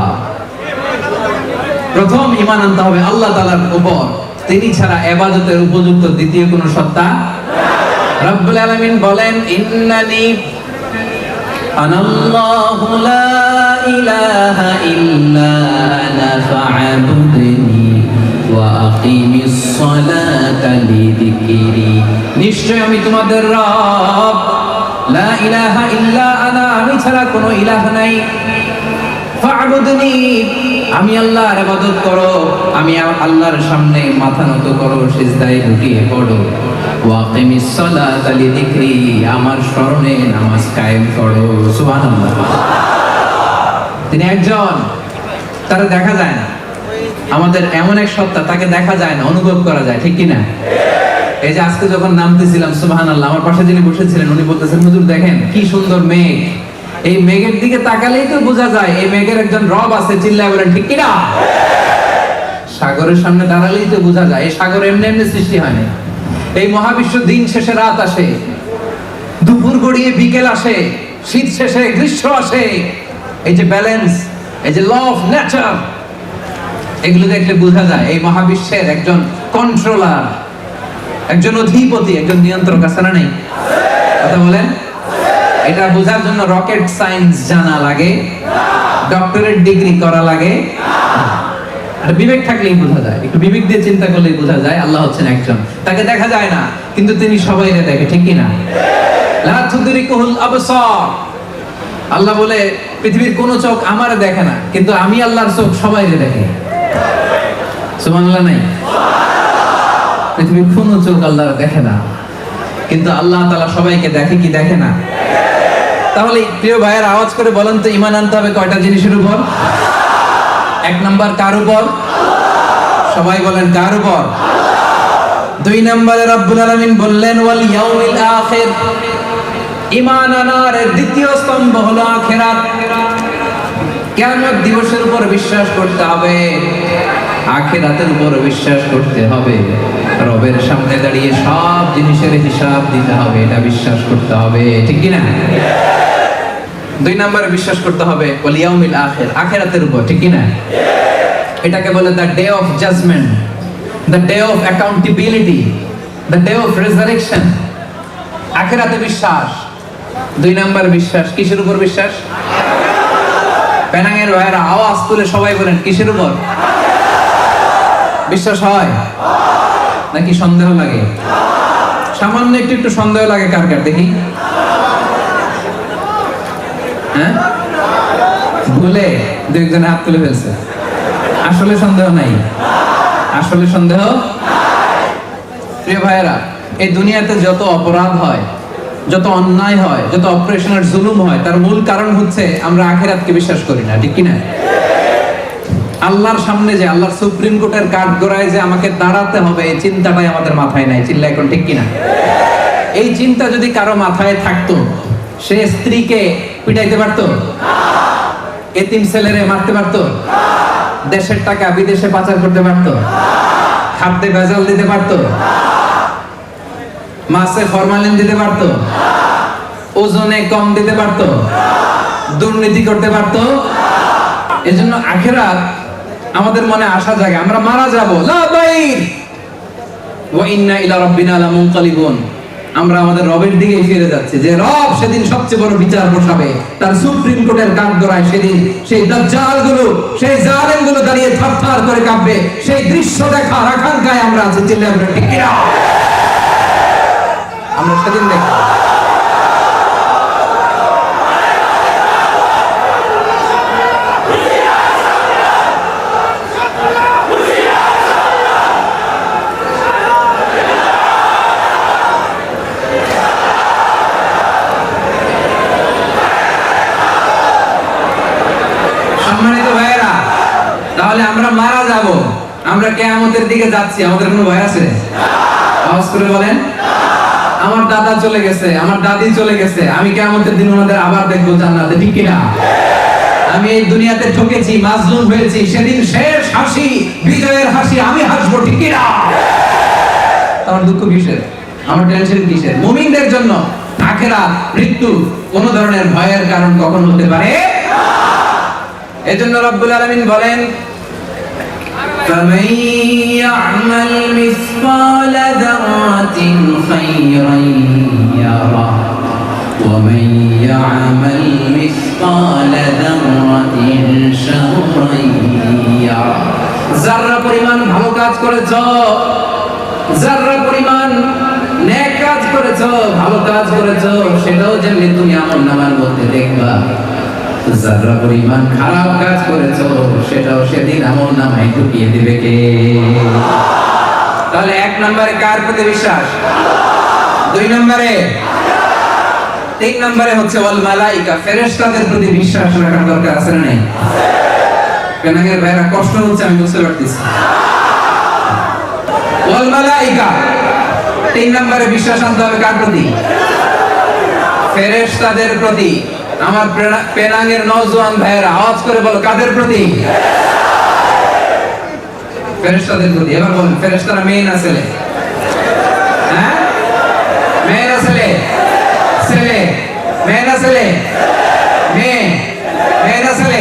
প্রথম ঈমান আনতে হবে আল্লাহ তাআলার উপর, তিনি ছাড়া ইবাদতের উপযুক্ত দ্বিতীয় কোনো সত্তা। রব্বুল আলামিন বলেন ইন্নানি আনাল্লাহু লা ইলাহা ইল্লা আনা ফা'বুদনি ওয়া আকিমিস সালাতা লিযিকরি। নিশ্চয় আমি তোমাদের রব, লা ইলাহা ইল্লা আনা, আমি ছাড়া কোনো ইলাহ নাই। ফা'বুদনি, আমি আল্লাহর ইবাদত করো, আমি আল্লাহর সামনে মাথা নত করো, সিজদায় লুটিয়ে পড়ো। ওয়া আকিমিস সালাতা লিযিকরি, আমার স্মরণে নামাজ কায়েম করো। সুবহানাল্লাহ। তিনি একজন, তারা দেখা যায় না। আমাদের এমন এক সত্তা, তাকে দেখা যায় না, অনুভব করা যায়, ঠিক কিনা? এই যে আজকে যখন নামতেছিলাম, সুবহানাল্লাহ, আমার পাশে যিনি বসেছিলেন উনি বলতেছেন হুজুর দেখেন কি সুন্দর মেঘ, এই মেঘের দিকে তাকালেই তো বোঝা যায় এই মেঘের একজন রব আছে। চিল্লায় বলেন ঠিক কিনা? সাগরের সামনে দাঁড়ালেই তো বোঝা যায় এই সাগর এমনি এমনি সৃষ্টি হয়নি। এই মহাবিশ্ব দিন শেষে রাত আসে, দুপুর গড়িয়ে বিকেল আসে, শীত শেষে গ্রীষ্ম আসে। এই যে ব্যালেন্স, এই যে ল অফ নেচার, এগুলো দেখলে বোঝা যায় এই মহাবিশ্বের একজন কন্ট্রোলার, একজন অধিপতি, একজন নিয়ন্ত্রক আছে না নেই? কথা বলেন। এটা বোঝার জন্য রকেট সায়েন্স জানা লাগে, ডক্টরেট ডিগ্রি করা লাগে, বিবেক থাকলেই বোঝা যায়। একটু বিবেক দিয়ে চিন্তা করলেই বোঝা যায় আল্লাহ হচ্ছেন একজন, তাকে দেখা যায় না কিন্তু তিনি সবাইকে দেখে, ঠিক কিনা? লা তুদরিকুহুল আবসার, আল্লাহ বলে পৃথিবীর কোন চোখ আমারে দেখে না, কিন্তু আমি আল্লাহর চোখ সবাইকে দেখে। সুবহানাল্লাহ নাই? পৃথিবীর কোন চোখ আল্লাহর দেখে না, কিন্তু আল্লাহ তাআলা সবাইকে দেখে কি দেখে না? তাহলে প্রিয় ভাইয়ের আওয়াজ করে বলেন তো, ঈমান আনতে হবে কয়টা জিনিসের উপর? এক নাম্বার কার উপর? সবাই বলেন কার উপর? দুই নম্বরে রব্বুল আলামিন বললেন ওয়াল ইয়াউমিল আখির, ঈমান আনার দ্বিতীয় স্তম্ভ হলো আখিরাত। কিয়ামত দিবসের উপর বিশ্বাস করতে হবে, আখিরাতের উপর বিশ্বাস করতে হবে, রবের সামনে দাঁড়িয়ে সব জিনিসের হিসাব দিতে হবে, এটা বিশ্বাস করতে হবে, ঠিক কি না? দুই নম্বরে বিশ্বাস করতে হবে ওয়াল ইয়াউমিল আখির, আখিরাতের উপর, ঠিক কি না? এটাকে বলে the day of judgement, the day of accountability, the day of resurrection. আখিরাতে বিশ্বাস। দুই নম্বর বিশ্বাস কিসের উপর বিশ্বাস? পেনাঙের ভাইয়েরা আওয়াজ তুলে সবাই বলেন কিসের উপর বিশ্বাস হয়? নাকি সন্দেহ লাগে? সামান্য একটু একটু সন্দেহ লাগে কার কার দেখি? হ্যাঁ, ভুলে দু একজনে হাত তুলে ফেলছে। আসলে সন্দেহ নাই, আসলে সন্দেহ। প্রিয় ভাইয়েরা, এই দুনিয়াতে যত অপরাধ হয় যত অন্যায় হয়, যত অপারেশন আর জুলুম হয়, তার মূল কারণ হচ্ছে আমরা আখিরাতকে বিশ্বাস করি না, ঠিক কি না? আল্লাহর সামনে যে আল্লাহর সুপ্রিম কোর্টের কাঠগড়ায় যে আমাকে দাঁড়াতে হবে, এই চিন্তাটাই আমাদের মাথায় নাই। চিল্লা এখন ঠিক কিনা? এই চিন্তা যদি কারো মাথায় থাকতো, সে স্ত্রীকে পিটাইতে পারতো, এতিম ছেলেরে মারতে পারতো, দেশের টাকা বিদেশে পাচার করতে পারতো, খাদ্যে ভেজাল দিতে পারতো, মাছে ফরমালিন দিতে পারতো, ওজনে কম দিতে পারতো, দুর্নীতি করতে পারতো? এজন্য আখিরাত আমাদের মনে আশা জাগে, আমরা মারা যাব, লা বাইর ওয়া ইন্না ইলা রাব্বিনা লামুনকালিবুন, আমরা আমাদের রবের দিকে ফিরে যাচ্ছি, যে রব সেদিন সবচেয়ে বড় বিচার বসাবে তার সুপ্রিম কোর্টের কাঠগড়ায়। সেদিন সেই দাজ্জালগুলো, সেই জালেমগুলো দাঁড়িয়ে থরথর করে কাঁপবে। সেই দৃশ্য দেখার আকাঙ্ক্ষায় আমরা আছি। চিল্লায়ে বলেন ঠিক কিনা? আমরা সেদিন দেখব। সম্মানিত ভাইয়েরা, তাহলে আমরা মারা যাব, আমরা কিয়ামতের দিকে যাচ্ছি, আমাদের কোনো ভয় আছে? আওয়াজ করে বলেন। আমার দাদা চলে গেছে, আমার দাদি চলে গেছে, আমি কিয়ামতের দিন ওনাদের আবার দেখবো জান্নাতে, ঠিক কি না? আমি এই দুনিয়াতে ঠকেছি, মাজলুম হয়েছি, সেদিন শেষ হাসি, বিজয়ের হাসি আমি হাসবো, ঠিক কি না? আমার দুঃখ কিসের, আমার টেনশন কিসের? মুমিনদের জন্য আখিরাত, মৃত্যু কোন ধরনের ভয়ের কারণ কখন হতে পারে? এজন্য রব্বুল আলামিন বলেন, فَمَن يَعْمَلْ مِثْقَالَ ذَرَّةٍ خَيْرًا يَرَهُ وَمَن يَعْمَلْ مِثْقَالَ ذَرَّةٍ شَرًّا يَرَهُ। যারা পরিমাণ ভালো কাজ করেছো, যারা পরিমাণ নেক কাজ করেছো, ভালো কাজ করেছো, সেটাও যেমনি তুমি আমলনামার মধ্যে দেখবা। যারা পরিমাণ খারাপ কাজ করেছো, সেটাও সেদিন আমলনামায় ঢুকিয়ে দিবে কে? তাহলে এক নম্বরে কার প্রতি বিশ্বাস? দুই নম্বরে, তিন নম্বরে হচ্ছে ওয়াল মালাইকা, ফেরেশতাদের প্রতি বিশ্বাস রাখার দরকার আছে না নাই? কেনাগের ভাইরা কষ্ট হচ্ছে, আমি বুঝতে পারতেছি। ওয়াল মালাইকা, তিন নম্বরে বিশ্বাস আনতে হবে কার প্রতি? ফেরেশতাদের প্রতি। আমার পেনাঙ্গের নওজোয়ান ভাইয়েরা আওয়াজ করে বলো, কাদের প্রতি? ফেরেশতাদের প্রতি। এবার বলেন, ফেরেশতারা মেয়ে না ছেলে? হ্যাঁ, মেয়ে না ছেলে? ছেলে। মেয়ে না ছেলে? মেয়ে। মেয়ে না ছেলে?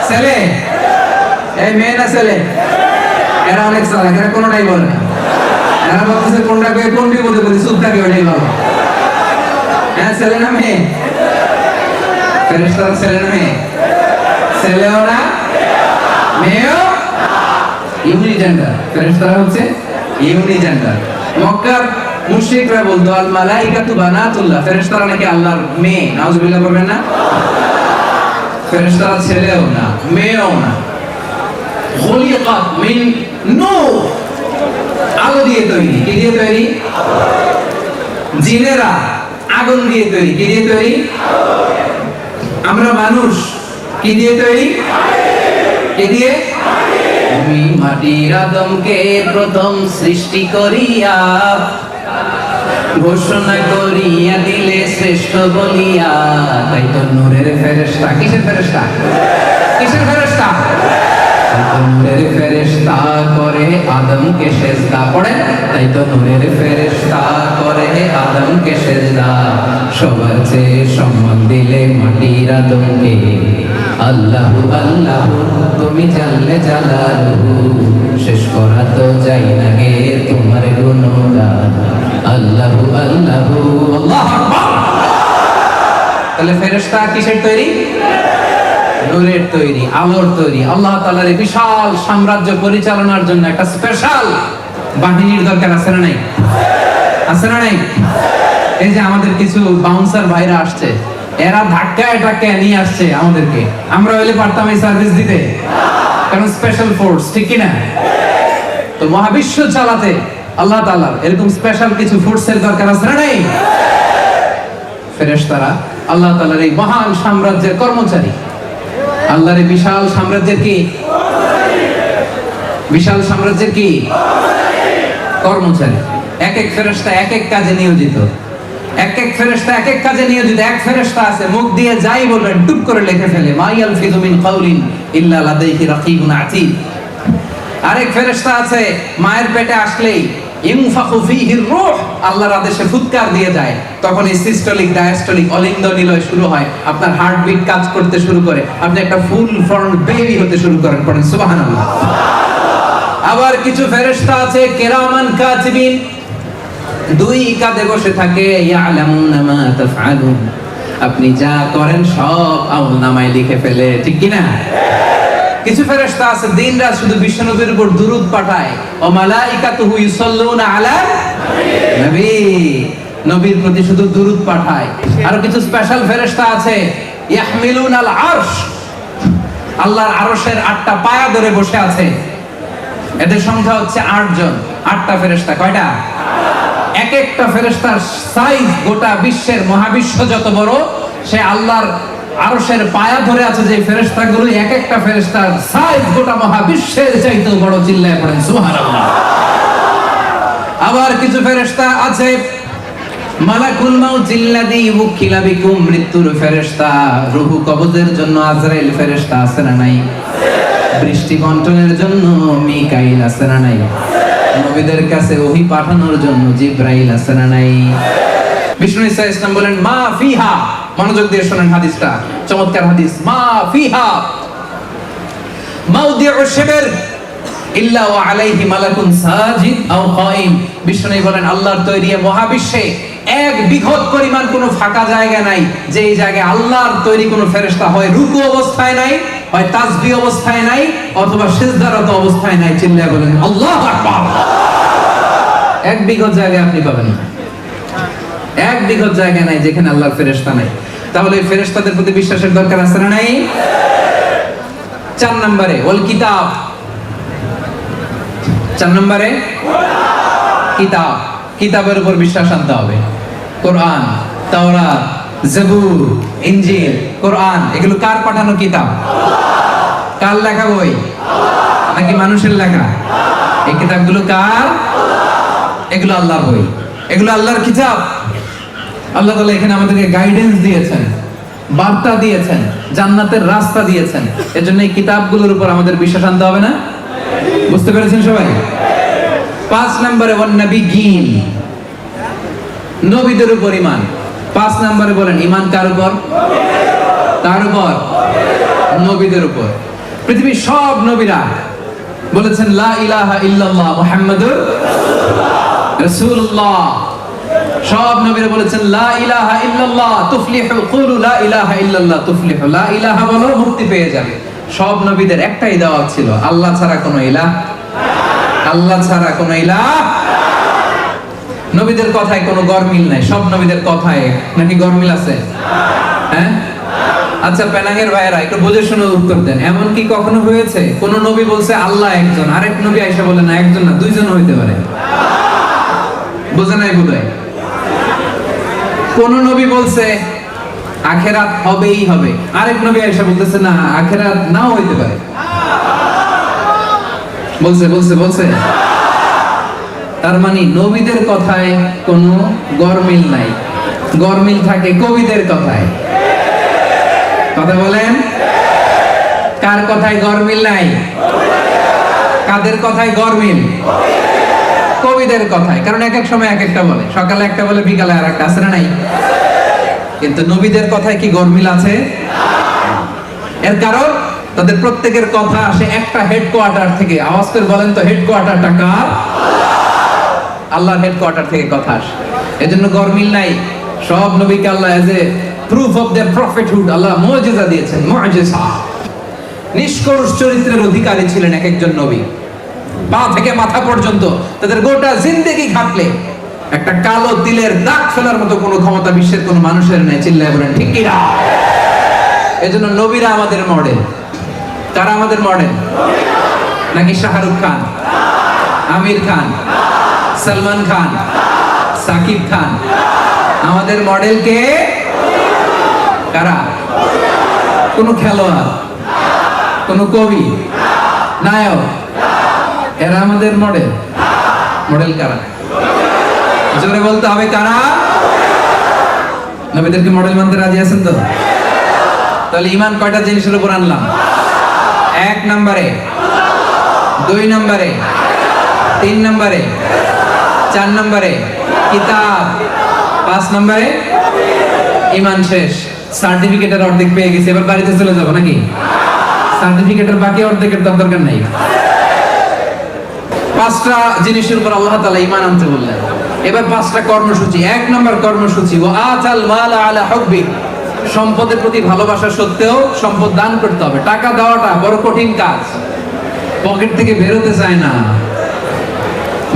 ছেলে। এই মেয়ে না ছেলে? এরা অনেক চালাক, এরা কোনোটাই বলে না। এরা বলতেছে কোনটাকে কোন বিপদে বলি, চুপ থাকে ওটাই ভালো। হ্যাঁ, ছেলে না মেয়ে? ফেরেশতারা ছেলে না মেয়ে? ছেলেও না মেয়েও, ইউনিজেন্ডার। ফেরেশতারা হচ্ছে ইউনিজেন্ডার। মক্কার মুশরিকরা বলতো আল মালাইকাতু বানাতুল্লাহ, ফেরেশতারা নাকি আল্লাহর মেয়ে। নাউজুবিল্লাহ করবেন না? ফেরেশতারা ছেলেও না মেয়েও না। খুলিকাত মিন নূর, আলো দিয়ে তৈরি। কি দিয়ে তৈরি? জিনেরা আগুন দিয়ে তৈরি। কি দিয়ে তৈরি? আমরা মানুষ কি দিয়ে তৈরি? কি দিয়ে? তুমি মাটির আদমকে প্রথম সৃষ্টি করিয়া ঘোষণা করিয়া দিলে শ্রেষ্ঠ বলিয়া, তাই তো নূরের ফেরেশতা। কিসের ফেরেশতা? কিসের ফেরেশতা? নূরের ফেরেশতা করে আদমকে সেজদা। পড়ে, তাই তো নূরের ফেরেশতা করে আদমকে সেজদা। সবার চেয়ে সম্মান দিলে মাটির আদমকে। আল্লাহু আল্লাহু তুমি জানলে জালালু, শেষ করা তো যাই না গে তোমার গুণগান। আল্লাহু আল্লাহু, আল্লাহু আকবার। তাহলে ফেরেশতা কিসের তৈরি? নূরের তৈরি, আলোর তৈরি। আল্লাহ তাআলার এই বিশাল সাম্রাজ্য পরিচালনার জন্য একটা স্পেশাল বাহিনীর দরকার আছে না নাই? আছে না নাই? এই যে আমাদের কিছু বাউন্সার ভাইরা আসছে, এরা ধাক্কায় ধাক্কায় নিয়ে আসছে আমাদেরকে। আমরা হইলে পারতাম এই সার্ভিস দিতে, কারণ স্পেশাল ফোর্স, ঠিক কি না? তো মহাবিশ্ব চালাতে আল্লাহ তাআলার এরকম স্পেশাল কিছু ফোর্সের দরকার আছে না নাই? ফেরেশতারা আল্লাহ তাআলার এই মহান সাম্রাজ্যের কর্মচারী। আল্লাহর এই বিশাল সাম্রাজ্যের কি? বিশাল সাম্রাজ্যের কি? কর্মচারী। এক এক ফেরেশতা এক এক কাজে নিয়োজিত। এক এক ফেরেশতা এক এক কাজে নিয়োজিত। এক ফেরেশতা আছে মুখ দিয়ে যাই বলবেন টুপ করে লিখে ফেলে, মা ইয়ালফিযু মিন কাউলিন ইল্লা লাদাইহি রাকীবুন আতীদ। আরেক ফেরেশতা আছে মায়ের পেটে আসলেই ইনফাখু ফীহির রূহ, আল্লাহর আদেশে ফুৎকার দিয়ে যায়, তখন এই সিস্টোলিক ডায়াস্টোলিক অলিন্দ নিলয় শুরু হয়, আপনার হার্টবিট কাজ করতে শুরু করে, আপনি একটা ফুল ফর্ম বেবি হতে শুরু করেন। পড়েন সুবহানাল্লাহ। আবার কিছু ফেরেশতা আছে কিরামান কাতিবিন, দুই কাঁধে বসে থাকে, ইয়ালামুনা মা তাফআলুন, আপনি যা করেন সব আমলনামায় লিখে ফেলে, ঠিক কি না? কিছু ফেরেশতা আছে দিনরাত শুধু বিশ্বনবীর উপর দুরূদ পাঠায়, ও মালাইকাতুহু ইউসাল্লুনা আলা নবী, নবীর প্রতি শুধু দুরূদ পাঠায়। আর কিছু স্পেশাল ফেরেশতা আছে ইয়াহমিলুনাল আরশ, আল্লাহর আরশের 8টা পায়া ধরে বসে আছে। এদের সংখ্যা হচ্ছে 8 জন। 8টা ফেরেশতা। কয়টা? এক একটা ফেরেশতার সাইজ গোটা বিশ্বের মহাবিশ্ব যত বড়, সে আল্লাহর আরশের পায়া ধরে আছে যে ফেরেশতাগুলো, এক একটা ফেরেশতার সাইজ গোটা মহাবিশ্বের চাইতেও বড়। চিল্লায় পড়েন সুবহানাল্লাহ। আবার কিছু ফেরেশতা আছে মালাকুল মাউত জিল্লাযী ওয়াক্কিলা বিকুম, মৃত্যুর ফেরেশতা, রূহ কবজের জন্য আজরাইল ফেরেশতা আছে না নাই? বৃষ্টি বন্টনের জন্য মিকাইল আছে না নাই? নবীদের কাছে ওহী পাঠানোর জন্য জিবরাইল আছে না নাই? বিষ্ণু ঈসা ইসলাম বলেন মা ফিহা, মনোযোগ দিয়ে শুনেন হাদিসটা, চমৎকার হাদিস। মা ফিহা মাউদিউ শিবর ইল্লা ওয়া আলাইহি মালাকুন সাজিদ আও কাইম। বিষ্ণু বলেন আল্লাহর তৈরি মহাবিশ্বে 1 বিঘত পরিমাণ কোনো ফাঁকা জায়গা নাই যে এই জায়গায় আল্লাহর তৈরি কোনো ফেরেশতা হয় রুকু অবস্থায় নাই, হয় তাসবিহ অবস্থায় নাই, অথবা সিজদারত অবস্থায় নাই। চিল্লায় বলেন আল্লাহু আকবার। 1 বিঘত জায়গা আপনি পাবেন না। 1 বিঘত জায়গা নাই যেখানে আল্লাহর ফেরেশতা নাই। তাহলে এই ফেরেশতাদের প্রতি বিশ্বাসের দরকার আছে না নাই? 4 নম্বরে ওয়াল কিতাব। 4 নম্বরে কিতাব, কিতাবের উপর বিশ্বাস আনতে হবে। কোরআন, তাওরাত, জাবুর, ইনজিল, কোরআন, এগুলো কার পাঠানো কিতাব? কার লেখা বই? নাকি মানুষের লেখা? এই কিতাবগুলো কার? এগুলো আল্লাহর বই, এগুলো আল্লাহর কিতাব। আল্লাহ তাআলা এখানে আমাদেরকে গাইডেন্স দিয়েছেন, বার্তা দিয়েছেন, জান্নাতের রাস্তা দিয়েছেন। এজন্য এই কিতাবগুলোর উপর আমাদের বিশ্বাস আনতে হবে না? বুঝতে পেরেছেন সবাই? 5 নম্বরে ওয়ান নবিয়্যিন, নবীদের উপর ঈমান। 5 নম্বরে বলেন ঈমান কার উপর? তার উপর, নবীদের উপর। পৃথিবীর সব নবীরা বলেছেন লা ইলাহা ইল্লাল্লাহ মুহাম্মাদুর রাসূলুল্লাহ। সব নবীরা বলেছেন লা ইলাহা ইল্লাল্লাহ তুফলিহু, কুলু লা ইলাহা ইল্লাল্লাহ তুফলিহু, লা ইলাহা বলো মুক্তি পেয়ে যাবে। সব নবীদের একটাই দাওয়াত ছিল, আল্লাহ ছাড়া কোনো ইলাহ, আল্লাহ ছাড়া কোনো ইলাহ। নবীদের কথায় কোনো গরমিল নাই, সব নবীদের কথায় নাকি গরমিল আছে? হ্যাঁ? আচ্ছা পেনাঙ্গের ভাইয়েরা একটু বুঝে শুনে উত্তর দেন। এমন কি কখনো হয়েছে কোন নবী বলছে আল্লাহ একজন, আরেক নবী আইসা বলে না একজন না 2 জন হইতে পারে? বুঝে নাই বোধহয়। কোন নবী বলছে আখেরাত হবেই হবে, আরেক নবী আইসা বলতেছে না আখেরাত নাও হইতে পারে? বলছে বলছে বলছে। তার মানে নবীদের কথায় কোনো গরমিল নাই, গরমিল থাকে কবিদের কথায়। কথা বলেন, কার কথায় গরমিল নাই? কাদের কথায় গরমিল? কবিদের কথায়। কারণ এক এক সময় এক একটা বলে, সকালে একটা বলে বিকালে আর একটা, আছে না নাই? কিন্তু নবীদের কথায় কি গরমিল আছে? এর কারণ তাদের প্রত্যেকের কথা আসে একটা হেডকোয়ার্টার থেকে। আওয়াজ করে বলেন তো হেডকোয়ার্টারটা কার? আল্লাহর হেডকোয়ার্টার থেকে কথা আসে। এজন্য গরমিল নাই। সব নবীকে Allah as a proof of their prophethood Allah মুজিজা দিয়েছেন, মুজিজা। নিষ্কর্ষ চরিত্রের অধিকারী ছিলেন এক একজন নবী। পা থেকে মাথা পর্যন্ত তাদের গোটা জিন্দেগি ঘাটলে একটা কালো তিলের দাগ ফেলার মতো কোনো ক্ষমতা বিশ্বের কোনো মানুষের নেই। চিল্লায় বলেন ঠিক কি না? এজন্য নবীরা আমাদের মডেল। কারা আমাদের মডেল? নাকি শাহরুখ খান, আমির খান, সালমান খান, সাকিব খান? আমাদের মডেল কে? কারা? কোন খেলোয়াড়, কোন কবি, নায়ক, এরা আমাদের মডেল? মডেল কারা? জোরে বলতে হবে কারা? নবীদেরকে মডেল মানতে রাজি আছেন তো? তাহলে ঈমান কয়টা জিনিসের উপর আনলাম? 1 নম্বরে, 2 নম্বরে, 3 নম্বরে, 4 নম্বরে কিতাব, 5 নম্বরে ঈমান। শেষ। সার্টিফিকেটের অর্ধেক পেয়ে গেছি, এবার বাড়িতে চলে যাব নাকি? সার্টিফিকেটের বাকি অর্ধেকের দরকার নাই। 5টা জিনিসের উপর আল্লাহ তাআলা ঈমান আনতে বললেন। এবার 5টা কর্মসূচি। 1 নম্বর কর্মসূচি, ওয়া আতাল মালা আলা হুব্বি, সম্পদের প্রতি ভালোবাসা সত্ত্বেও সম্পদ দান করতে হবে। টাকা দেওয়াটা বড় কঠিন কাজ, পকেট থেকে বের হতে চায় না,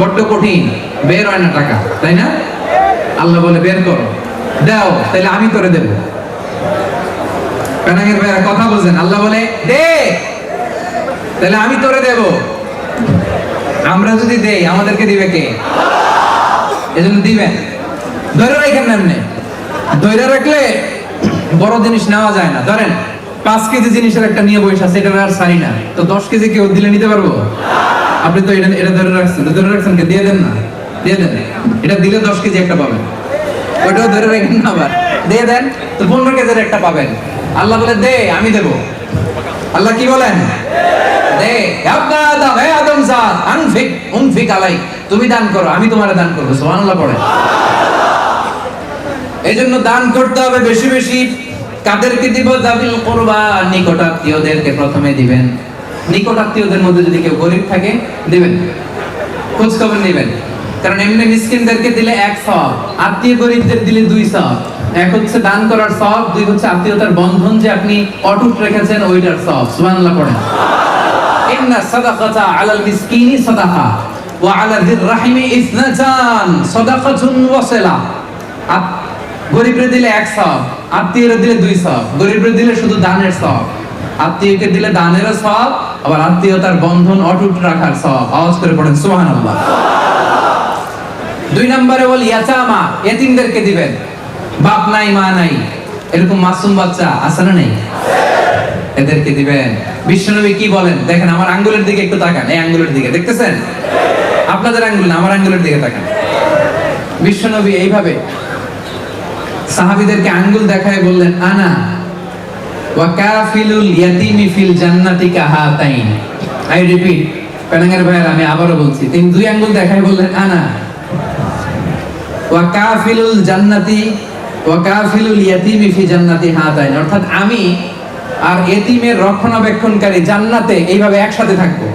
বড্ড কঠিন, বের হয় না টাকা, তাই না? আল্লাহ বলে বের করো, দাও, তাহলে আমি করে দেব। কানাগের ভাইরা কথা বলছেন, আল্লাহ বলে দে, তাহলে আমি তোরে দেব। আমরা যদি দেই আমাদেরকে দিবে কে? এজন্য দিবেন। ধরে রাখেন না, এমনি ধরে রাখলে বড় জিনিস নেওয়া যায় না। ধরেন 5 কেজি জিনিসের একটা নিয়ে বসে আছে, এটা আর সারি না, তো 10 কেজি কেউ দিলে নিতে পারবো? আপনি তো এটা ধরে রাখছেন, কে দিয়ে দেন না, দিয়ে দেন, এটা দিলে 10 কেজি একটা পাবেন, ওইটাও ধরে রাখেন না, আবার দিয়ে দেন তো 15 কেজির একটা পাবেন। আল্লাহ বলে দে, আমি দেব। আল্লাহ কি বলেন? দে, ইবনা আদম, হে আদম জাত, উনফিক আলাই, তুমি দান করো, আমি তোমারে দান করব। সুবহানাল্লাহ পড়ে। এইজন্য দান করতে হবে বেশি বেশি। কাদেরকে দিব? যাবিল কুরবা, নিকট আত্মীয়দেরকে প্রথমে দিবেন। নিকট আত্মীয়দের মধ্যে যদি কেউ গরিব থাকে দিবেন, খোঁজ খবর নেবেন। কারণ এমনি মিসকিনদেরকে দিলে 1 সওয়াব, আত্মীয় গরিবদের দিলে 2 সওয়াব। 1 হচ্ছে দান করার সওয়াব, 2 হচ্ছে আত্মীয়তার বন্ধন যে আপনি অটুট রেখেছেন ওইটার সওয়াব। সুবহানাল্লাহ পড়েন। ইন্না সাদাকাতা আলাল মিসকিনি সাদাকা ওয়া আলা যির রাহিমি ইসনাতান সাদাকাতুন ওয়াসিলা। গরিবরে দিলে 1 সওয়াব, আত্মীয়রে দিলে 2 সওয়াব। গরিবরে দিলে শুধু দানের সওয়াব, আত্মীয়কে দিলে দানেরও সওয়াব, আবার আত্মীয়তার বন্ধন অটুট রাখার সওয়াব। আওয়াজ করে পড়েন সুবহানাল্লাহ। 2 নম্বরে বল ইয়াতামা, এতিমদেরকে দিবেন। বাপ নাই মা নাই এরকম মাসুম বাচ্চা আছে না নেই? এদেরকে দিবেন। বিশ্বনবী কি বলেন দেখেন, আমার আঙ্গুলের দিকে একটু তাকান, এই আঙ্গুলের দিকে দেখতেছেন? আপনাদের আঙ্গুল না, আমার আঙ্গুলের দিকে তাকান। বিশ্বনবী এইভাবে সাহাবীদেরকে আঙ্গুল দেখায় বললেন, আনা ওয়া কাফিলুল ইয়াতিমি ফিল জান্নাতি কাহাতাইন। আই রিপিট, পেনাঙ্গের ভাইয়ের আমি আবারও বলছি, তিনি 2 আঙ্গুল দেখায় বললেন, আনা ওয়া কাফিলুল জান্নাতি ওয়া কাফিলুল ইয়াতিমি ফি জান্নাতি হাতাইন, অর্থাৎ আমি আর এতিমের রক্ষণাবেক্ষণকারী জান্নাতে এইভাবে একসাথে থাকবো।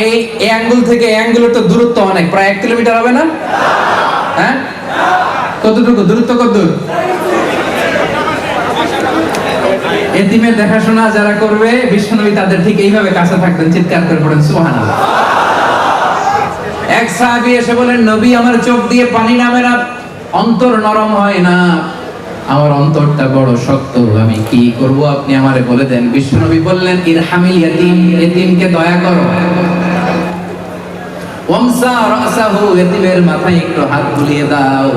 এই আঙ্গুল থেকে এই আঙ্গুলের তো দূরত্ব অনেক, প্রায় 1 কিলোমিটার হবে না? হ্যাঁ, কতটুকু দূরত্ব? কত দূর? এতিমের দেখাশোনা যারা করবে বিশ্বনবী তাদের ঠিক এইভাবে কাছে থাকবেন। চিৎকার করে পড়েন সুবহানাল্লাহ। এক সাহাবী এসে বলেন, নবী আমার চোখ দিয়ে পানি নামে না, অন্তর নরম হয় না, আমার অন্তরটা বড় শক্ত, আমি কি করব আপনি আমারে বলে দেন। বিশ্বনবী বললেন, ইরহামিল ইয়াতিম, এতিমকে দয়া করো। ওয়ামসা রাসাহু, এতিমের মাথায় একটু হাত বুলিয়ে দাও।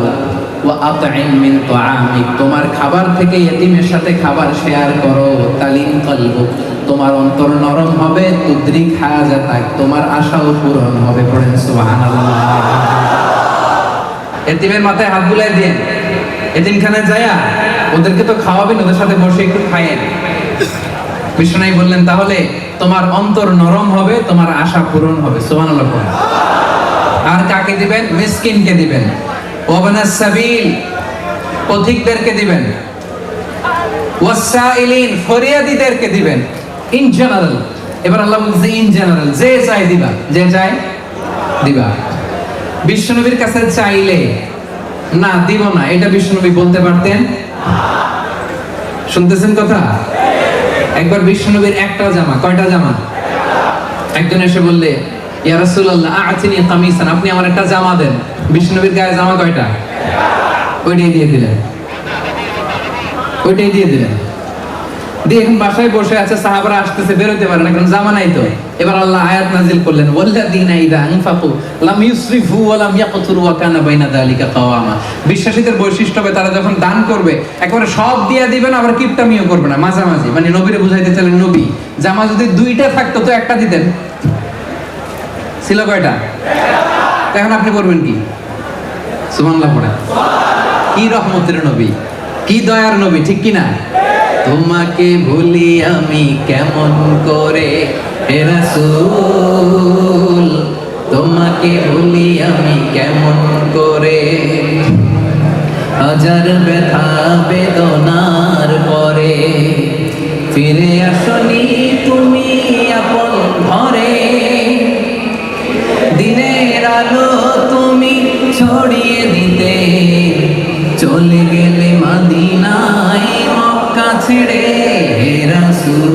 ওয়া আতইম মিন তুআমিক, তোমার খাবার থেকে এতিমের সাথে খাবার শেয়ার করো। তালিন কলবু, তোমার অন্তর নরম হবে। তুদরিক হাজাতাক, তোমার আশাও পূরণ হবে। পড়েন সুবহানাল্লাহ। এতিমের মাথায় হাত বুলিয়ে দিন, এতিমখানায় যায়া ওদেরকে তো খাওয়াবেন, ওদের সাথে বসে একটু খায়েন। বিষ্ণু বললেন, তাহলে তোমার অন্তর নরম হবে, তোমার আশা পূরণ হবে। সুবহানাল্লাহ। আর কাকে দিবেন? মিসকিনকে দিবেন। ওয়াবনাস সাবিল, পথিকদেরকে দিবেন। ওয়াসাইলিন, ফরিয়াদীদেরকে দিবেন। ইন জেনারেল, এবার আল্লাহ বলছে ইন জেনারেল, যে চাই দিবা, যে চাই দিবা। বিশ্বনবীর কাছে চাইলে না দিব না, এটা বিশ্বনবী বলতে পারতেন? শুনতেছেন কথা? একবার বিশ্বনবীর একটা জামা, কয়টা জামা? একজন এসে বললে, ইয়া রাসূলুল্লাহ আ'তিনি কামিসান, আপনি আমার একটা জামা দেন। বিশ্বনবীর গায়ে জামা কয়টা? ওইটাই দিয়ে দিলেন, ওইটাই দিয়ে দিলেন। দিয়ে এখন বাসায় বসে আছে, সাহাবারা আসতেছে, বেরোতে পারে না, কারণ জামা নাই তো। এবার আল্লাহ আয়াত নাজিল করলেন, ওয়াল্লাযীনা ইযা আনফাকু লাম ইউসরিফু ওয়া লাম ইয়াকতুরু ওয়া কানা বাইনা যালিকা কাওয়ামা। বিশ্বাসীদের বৈশিষ্ট্য হবে তারা যখন দান করবে একেবারে সব দিয়ে দিবেন, আবার কিপটামিও করবে না, মাঝামাঝি। মানে নবীরে বুঝাইতে চাইলেন, নবী জামা যদি দুইটা থাকতো তো একটা দিতেন, ছিল কয়টা? এখন আপনি করবেন কি? সুবহানাল্লাহ পড়ে। কি রহমতের নবী, কি দয়ার নবী, ঠিক কি না? তোমাকে ভুলি আমি কেমন করে হে রাসূল, তোমাকে ভুলি আমি কেমন করে, হাজার ব্যথা বেদনার পরে ফিরে আসনি তুমি আপন ঘরে, দিনের আলো তুমি ছড়িয়ে দিতে চলে গেলে মদিনায় মক্কা ছেড়ে হে রাসূল,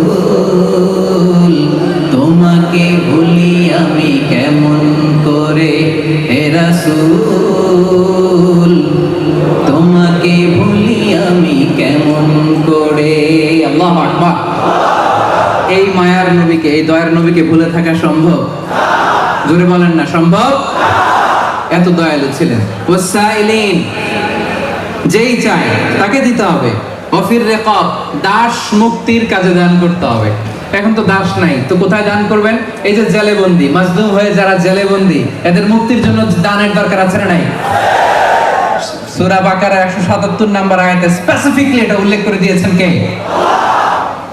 তোমাকে ভুলি আমি কেমন করে হে রাসূল, তোমাকে ভুলি আমি কেমন করে। আল্লাহু আকবার। এই মায়ার নবীকে, এই দয়ার নবীকে ভুলে থাকা সম্ভব? জোরে বলেন না সম্ভব। এত দয়ালু ছিলেন। ওয়াসাইলিন, যেই চায় তাকে দিতে হবে। ওয়াফির রিকাব, দাস মুক্তির কাজে দান করতে হবে। এখন তো দাস নাই, তো কোথায় দান করবেন? এই যে জেলে বন্দী, মাজলুম হয়ে যারা জেলে বন্দী, এদের মুক্তির জন্য দানের দরকার আছে না নাই? সূরা বাকারা 177 নম্বর আয়াতে স্পেসিফিকলি এটা উল্লেখ করে দিয়েছেন কে?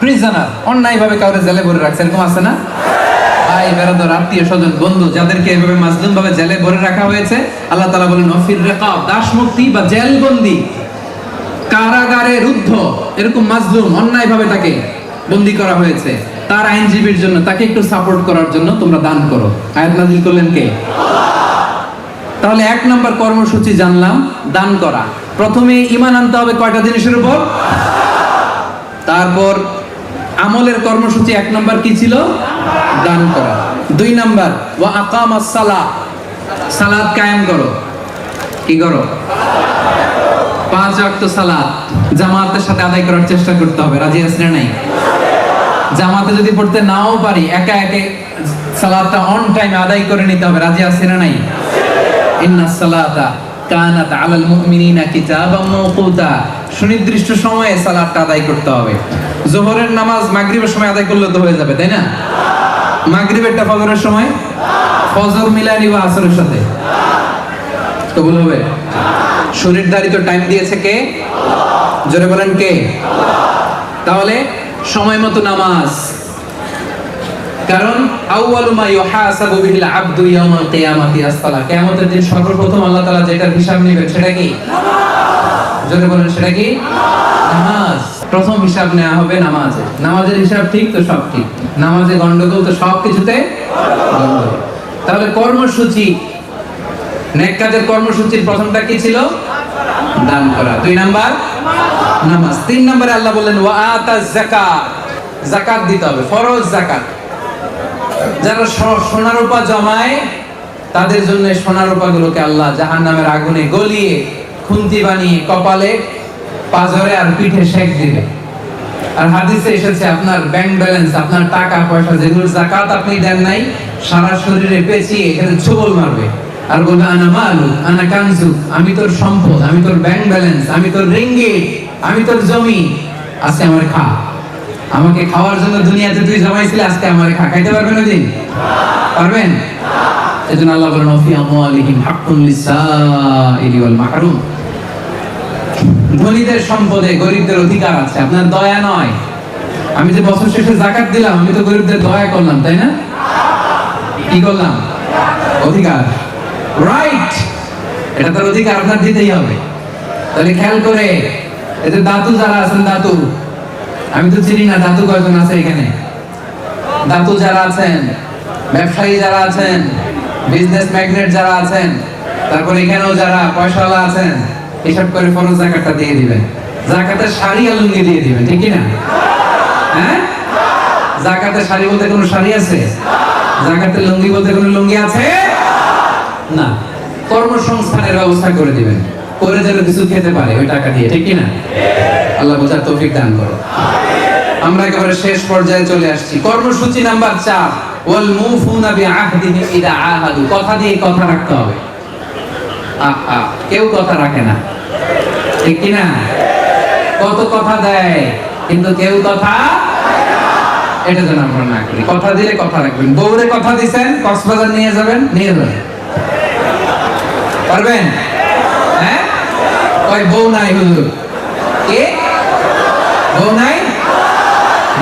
প্রিজনার, অন্যায়ভাবে কাউকে জেলে ভরে রাখছে, এরকম আছে না? ভাই বেরাদর, আত্মীয় স্বজন, বন্ধু যাদেরকে এভাবে মাজলুম ভাবে জেলে ভরে রাখা হয়েছে, আল্লাহ তাআলা বলেন ওয়াফির রিকাব, দাস মুক্তি বা জেল বন্দী, কারাগারে রুদ্ধ এরকম মাজলুম অন্যায়ভাবে তাকে বন্দী করা হয়েছে, তার আইনজীবীর জন্য, তাকে একটু সাপোর্ট করার জন্য তোমরা দান করো। আয়াত নাযিল করলেন কে? তাহলে এক নাম্বার কর্মসূচি জানলাম, দান করা। প্রথমে ঈমান আনতে হবে কয়টা জিনিসের উপর? তারপর আমলের কর্মসূচি এক নাম্বার কি ছিল? দান করা। দুই নাম্বার ওয়া আকামাস সালাহ, সালাত কায়েম করো। কি করো? 5 ওয়াক্ত সালাত জামাতের সাথে আদায় করার চেষ্টা করতে হবে। রাজি আছেন না নাই? জামাতে যদি পড়তে নাও পারি, একা একা সালাতটা অন টাইমে আদায় করে নিতে হবে। রাজি আছেন না নাই? ইন্নাস সালাতা কানাত আলাল মুমিনিনা কিতাবাম মাওকুতা, সুনির্দিষ্ট সময়ে সালাতটা আদায় করতে হবে। যোহরের নামাজ মাগরিবের সময় আদায় করলে তো হয়ে যাবে, তাই না? মাগরিবেরটা ফজরের সময়, ফজর মিলাই নিবা আসরের সাথে, কবুল হবে? শরীর ধারিত টাইম দিয়েছে কে? জোরে বলেন কে? তাহলে সময় মতো নামাজ, কারণ আউয়ালু মা ইউহাসাবু বিল আবদু ইয়াউমাল কিয়ামাতি as-সালাহ, কিয়ামতের দিন সর্বপ্রথম আল্লাহ তাআলা যেটার হিসাব নেবেন সেটা কি? জোরে বলেন সেটা কি? নামাজ। প্রথম হিসাব নেওয়া হবে নামাজে। নামাজের হিসাব ঠিক তো সব ঠিক, নামাজে গন্ডগোল তো সব কিছুতে গন্ডগোল। তাহলে কর্মসূচি, নেক কাজের কর্মসূচির প্রথমটা কি ছিল? দান করা। 2 নাম্বার নামাজ। 3 নম্বরে আল্লাহ বললেন ওয়া আতাজ যাকাত, যাকাত দিতে হবে, ফরজ যাকাত। যারা সোনা রূপা জমায় তাদের জন্য সোনা রূপা গুলোকে আল্লাহ জাহান্নামের আগুনে গলিয়ে খুন্তি বানিয়ে কপালে, পাজরে আর পিঠে সেক দিবে। আর হাদিসে এসেছে আপনার ব্যাংক ব্যালেন্স, আপনার টাকা পয়সা যেগুলো যাকাত আপনি দেন নাই, সারা শরীরে পেঁচিয়ে এখানে ছোবল মারবে আর বলবে আনা মালু আনা কানজু, আমি তোর সম্পদ, আমি তোর ব্যাংক ব্যালেন্স, আমি তোর রিঙ্গিট, আমি তোর জমি, আজকে আমার খা। আমাকে খাওয়ার জন্য দুনিয়াতে তুই জমাইছিলি, আজকে আমার খা। খাইতে পারবেন ওদিন? পারবেন? এজন্য আল্লাহ বলেন ওয়া ফি আমওয়ালিহিম হাক্কুন লিসাইলি ওয়াল মাহরুম, ধনীদের সম্পদে গরিবদের অধিকার আছে, আপনার দয়া নয়। আমি যে বছর শেষে যাকাত দিলাম, আমি তো গরিবদের দয়া করলাম, তাই না? কি করলাম? অধিকার, রাইট, এটা তার অধিকার, আপনার দিতেই হবে। তাহলে খেয়াল করে, এই যে দাতু যারা আছেন, দাতু, আমি তো চিনি না দাতু কয়জন আছে এখানে। দাতু যারা আছেন, ব্যবসায়ী যারা আছেন, বিজনেস ম্যাগনেট যারা আছেন, তারপর এখানেও যারা পয়সাওয়ালা আছেন, হিসাব করে ফরজ যাকাতটা দিয়ে দিবেন। যাকাতের শাড়ি আর লুঙ্গি দিয়ে দিবেন, ঠিক কি না? হ্যাঁ, যাকাতের শাড়ি বলতে কোনো শাড়ি আছে? যাকাতের লুঙ্গি বলতে কোনো লুঙ্গি আছে না। কর্মসংস্থানের ব্যবস্থা করে দিবেন, করে যেন কিছু খেতে পারে ওই টাকা দিয়ে, ঠিক কি না? আল্লাহ বোঝার তৌফিক দান করো। আমরা একেবারে শেষ পর্যায়ে চলে আসছি। কর্মসূচি নাম্বার 4, ওয়াল মুফুনা বিআহদিহিম ইদা আহাদু। কথা দিয়ে কথা রাখতে হবে। কেউ কথা রাখে না, ঠিক কি না? কত কথা দেয় কিন্তু কেউ কথা, এটা যেন আমরা না করি। কথা দিলে কথা রাখবেন। বউরে কথা দিছেন কক্সবাজার নিয়ে যাবেন, নিয়ে যাবেন, পারবেন? হ্যাঁ, ওই বউ নাই হুজুর, কে বউ নাই?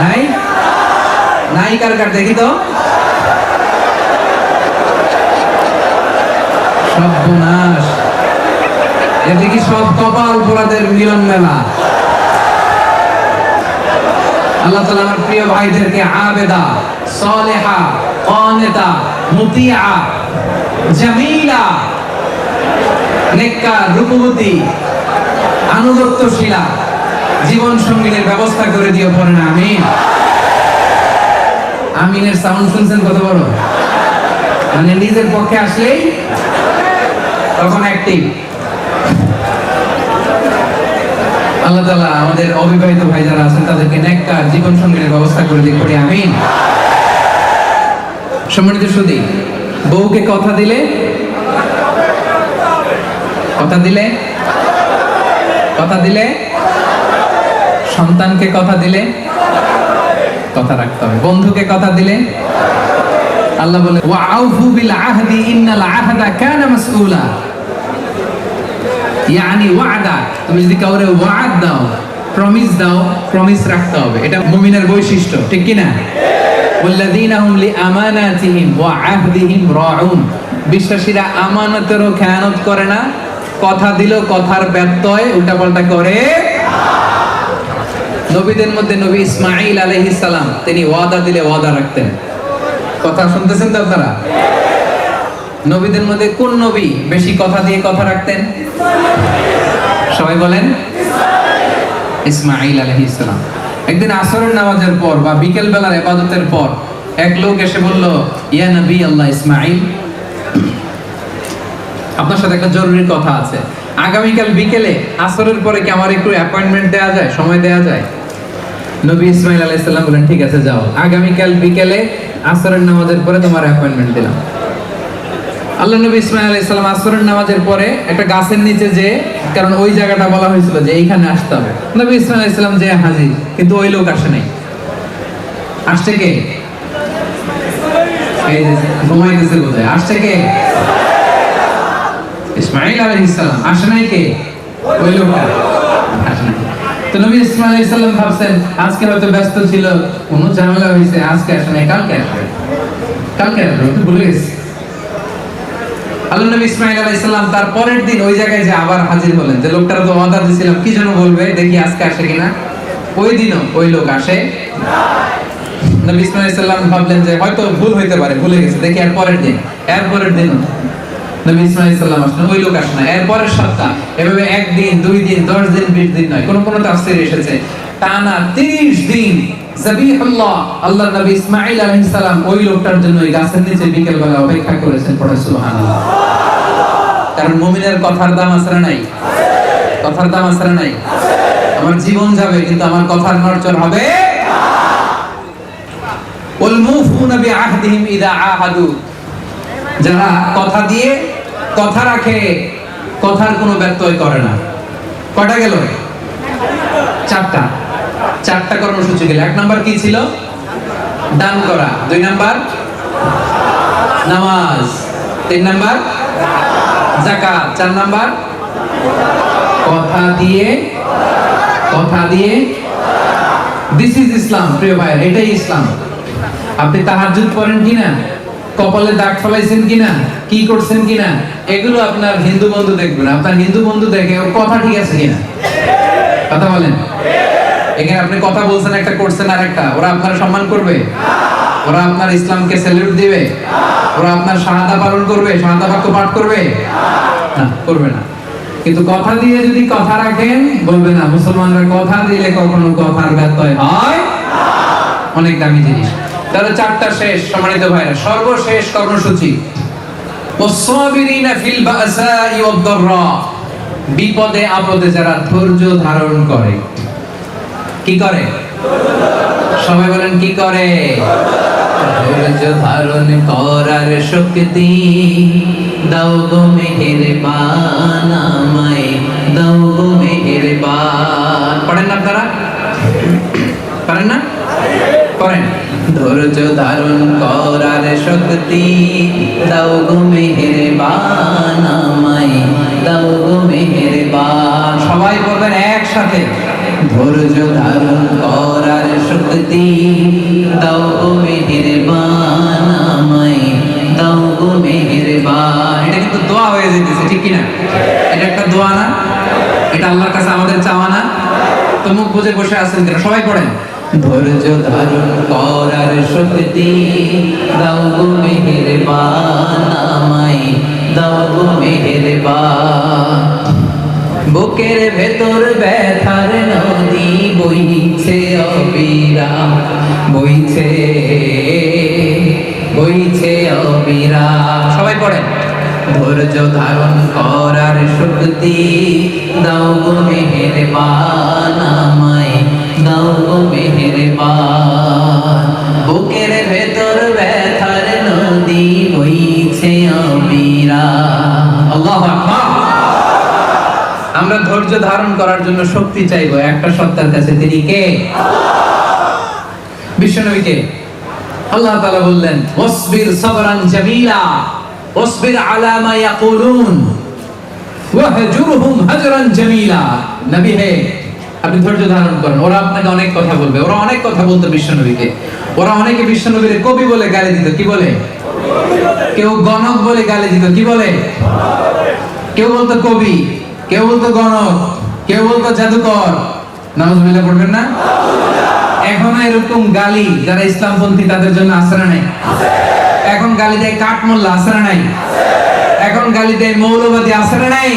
নাই নাই কার কার দেখি তো। সর্বনাশ, এদিকে সব কপাল পোড়াদের মিলন মেলা। আল্লাহ তাআলা আমার প্রিয় ভাইদেরকে আবেদা, সালেহা, কানিতা, মুতিয়া, জামিলা, নেককার, রূপবতী, আনুগত্যশীলা জীবন সঙ্গীনের ব্যবস্থা করে দিও, পড়ে না আমিন। আমিনের সাউন্ড শুনছেন কত বড়? মানে নিজের পক্ষে আসলেই তখন অ্যাক্টিভ। আল্লাহ তাআলা আমাদের অবিবাহিত ভাই যারা আছেন তাদেরকে নেককার জীবন সঙ্গীনের ব্যবস্থা করে দিক, পড়ি আমিন। সম্মানিত সুধী, বউকে কথা দিলে, কথা দিলে, কথা দিলে, সন্তানকে কথা দিলে কথা রাখতে হবে। বন্ধুকে কথা দিলে, আল্লাহ বলে ওয়া আউফু বিল আহদি ইন্নাল আহদা কানা মাসউলা। ইয়ানি ওয়াদা, তুমি যদি কাউরে ওয়াদ দাও, প্রমিস দাও, প্রমিস রাখতে হবে। এটা মুমিনের বৈশিষ্ট্য, ঠিক কি না? ওয়াল্লাযীনা হুম লিআমানাতিহিম ওয়া আহদিহিম রাউন। বিশ্বাসীরা আমানতেরও খেয়ানত করে না, কথা দিল কথার ব্যত্যয় উল্টাপাল্টা করে। নবীদের মধ্যে নবী ইসমাঈল আলাইহিস সালাম, তিনি ওয়াদা দিলে ওয়াদা রাখতেন। কথা শুনতেছেন তো আপনারা? নবীদের মধ্যে কোন নবী বেশি কথা দিয়ে কথা রাখতেন? সবাই বলেন ইসমাঈল আলাইহিস সালাম। একদিন আসরের নামাজের পর বা বিকেল বেলার ইবাদতের পর এক লোক এসে বলল, ইয়া নবী আল্লাহ ইসমাঈল, আপনার সাথে একটা জরুরি কথা আছে। আগামীকাল বিকেলে আসরের পরে কি আমার একটু অ্যাপয়েন্টমেন্ট দেওয়া যায়, সময় দেওয়া যায়? নবী ইসমাঈল আলাইহিস সালাম বলেন, ঠিক আছে যাও, আগামীকাল বিকেলে আসরের নামাজের পরে তোমার অ্যাপয়েন্টমেন্ট দিলাম। আল্লাহ নবী ইসমাঈল আলাইহিস সালাম আসরের নামাজের পরে একটা গাছের নিচে যে, কারণ ওই জায়গাটা বলা হয়েছিল যে এইখানে আসতে হবে, নবী ইসমাঈল আলাইহিস সালাম যে হাজির, কিন্তু ওই লোক আসে নাই। আসছে কে? এই যে ঘুমাইতেছে বোধহয়। আসছে কে? ইসমাঈল আলাইহিস সালাম। আসে নাই কে? ওই লোকটা আসে নাই। তো নবী ইসমাঈল আলাইহিস সালাম ভাবছেন আজকে হয়তো ব্যস্ত ছিল, কোনো ঝামেলা হয়েছে, আজকে আসে নাই, কালকে আসবে, কালকে আসবে, তো ভুলে গেছে। আল্লাহ নবী ইসমাঈল আলাইহিস সালাম তার পরের দিন ওই জায়গায় যে আবার হাজির হলেন, যে লোকটার তো ওয়াদা দিয়েছিলাম কি যেন বলবে, দেখি আজকে আসে কিনা। ওই দিনও ওই লোক আসে না। নবী ইসমাঈল আলাইহিস সালাম ভাবলেন যে হয়তো ভুল হইতে পারে, ভুলে গেছে, দেখি এর পরের দিন, এর পরের দিন নবী ইসমাঈল আলাইহিস সালাম আসলেন, ওই লোক আসে না। এর পরের সপ্তাহ, এভাবে একদিন, 2 দিন, 10 দিন, 20 দিন নয়, কোন তাফসীরে এসেছে টানা 30 দিন যাবিহুল্লাহ আল্লাহ নবী ইসমাঈল আলাইহিস সালাম ওই লোকটার জন্য ওই গাছের নিচে বিকেল বেলা অপেক্ষা করেছেন। পড়ে সুবহানাল্লাহ। কারণ মুমিনের কথার দাম আছে না নাই? কথার দাম আছে না নাই? আমার জীবন যাবে কিন্তু আমার কথার নড়চড় হবে না। ওয়াল মুফুনা বিআহদিহিম ইযা আহাদু। যারা কথা দিয়ে কথা রাখে, কথার কোনো ব্যত্যয় করে না। কয়টা গেল? 4টা। 4টা কর্মসূচি গেল। 1 নাম্বার কি ছিল? দান করা। 2 নাম্বার নামাজ। 3 নাম্বার যাকাত। 4 নাম্বার কথা দিয়ে, কথা দিয়ে। দিস ইজ ইসলাম। প্রিয় ভাই, এটাই ইসলাম। আপনি তাহাজ্জুদ পড়েন কিনা, কপালে দাগ ফলাইছেন কিনা, কি করছেন কিনা, এগুলো আপনার হিন্দু বন্ধু দেখবে না। আপনার হিন্দু বন্ধু দেখে ওর কথা ঠিক আছে কিনা। কথা বলেন। এখানে আপনি কথা বলছেন একটা, করছেন আর একটা, ওরা আপনার সম্মান করবে? ওরা আপনার ইসলামকে স্যালুট দিবে? ওরা আপনার শাহাদা পালন করবে, শাহাদা বাক্য পাঠ করবে? না, করবে না। কিন্তু কথা দিয়ে যদি কথা রাখেন, বলবে না মুসলমানরা কথা দিলে কখনো কথার ব্যত্যয় হয় না। অনেক দামি জিনিস। তাহলে 4টা শেষ। সম্মানিত ভাইরা, সর্বশেষ কর্মসূচি ওয়াসসাবিরিনা ফিল বাসাই ওয়াদ-দাররা। বিপদে আপদে যারা ধৈর্য ধারণ করে। কি করে? সবাই বলেন কি করে? ধৈর্য ধারণ করার শক্তি দাও গো মেহেরবান, আমায় দাও গো মেহেরবান। পড়েন না আপনারা? পারেন না? পড়েন। ধৈর্য ধারণ করার শক্তি দাও গো মেহেরবান, আমায় দাও গো মেহেরবান। সবাই বলবেন একসাথে, ধৈর্য ধারণ করার শক্তি দাও গো মেহেরবান, আমায় দাও গো মেহেরবান। এটা কিন্তু দোয়া হয়ে যেতেছে, ঠিক কিনা? এটা একটা দোয়া না? এটা আল্লাহর কাছে আমাদের চাওয়া না? তো মুখ বুজে বসে আছেন কেন? সবাই পড়েন। ধৈর্য ধারণ করার শক্তি দাও গো মেহেরবান, আমায় দাও গো মেহেরবান। বুকের ভেতর ব্যথার নদী বইছে অবিরাম, বইছে বইছে অবিরাম। সবাই পড়েন। ধৈর্য ধারণ করার শক্তি দাও গো মেহেরবান, আমায় দাও গো মেহেরবান। বুকের ভেতর ব্যথার নদী বইছে অবিরাম। আল্লাহু আকবার। আমরা ধৈর্য ধারণ করার জন্য শক্তি চাইবো একটা সত্তার কাছে, তিনি কে? বিশ্বনবীকে আল্লাহ তাআলা বললেন, ওয়াসবির সাবরান জামিলা ওয়াসবির আলা মা ইয়াকুলুন ওয়াহজুরহুম হাজরান জামিলা। নবী হে, আপনি ধৈর্য ধারণ করেন। ওরা আপনাকে অনেক কথা বলবে, ওরা অনেক কথা বলতো বিশ্বনবীকে। ওরা অনেকে বিশ্বনবীর কবি বলে গালি দিত, কি বলে? কেউ গণক বলে গালি দিত, কি বলে? কেউ বলতো কবি, কেউ বলতো গণক, কেউ বলতো জাদুকর। নাউজুবিল্লাহ পড়বেন না? এখনো এরকম গালি যারা ইসলামপন্থী তাদের জন্য আছে না নাই? এখন গালি দেয় কাঠমোল্লা, আছে না নাই? এখন গালি দেয় মৌলবাদী, আছে না নাই?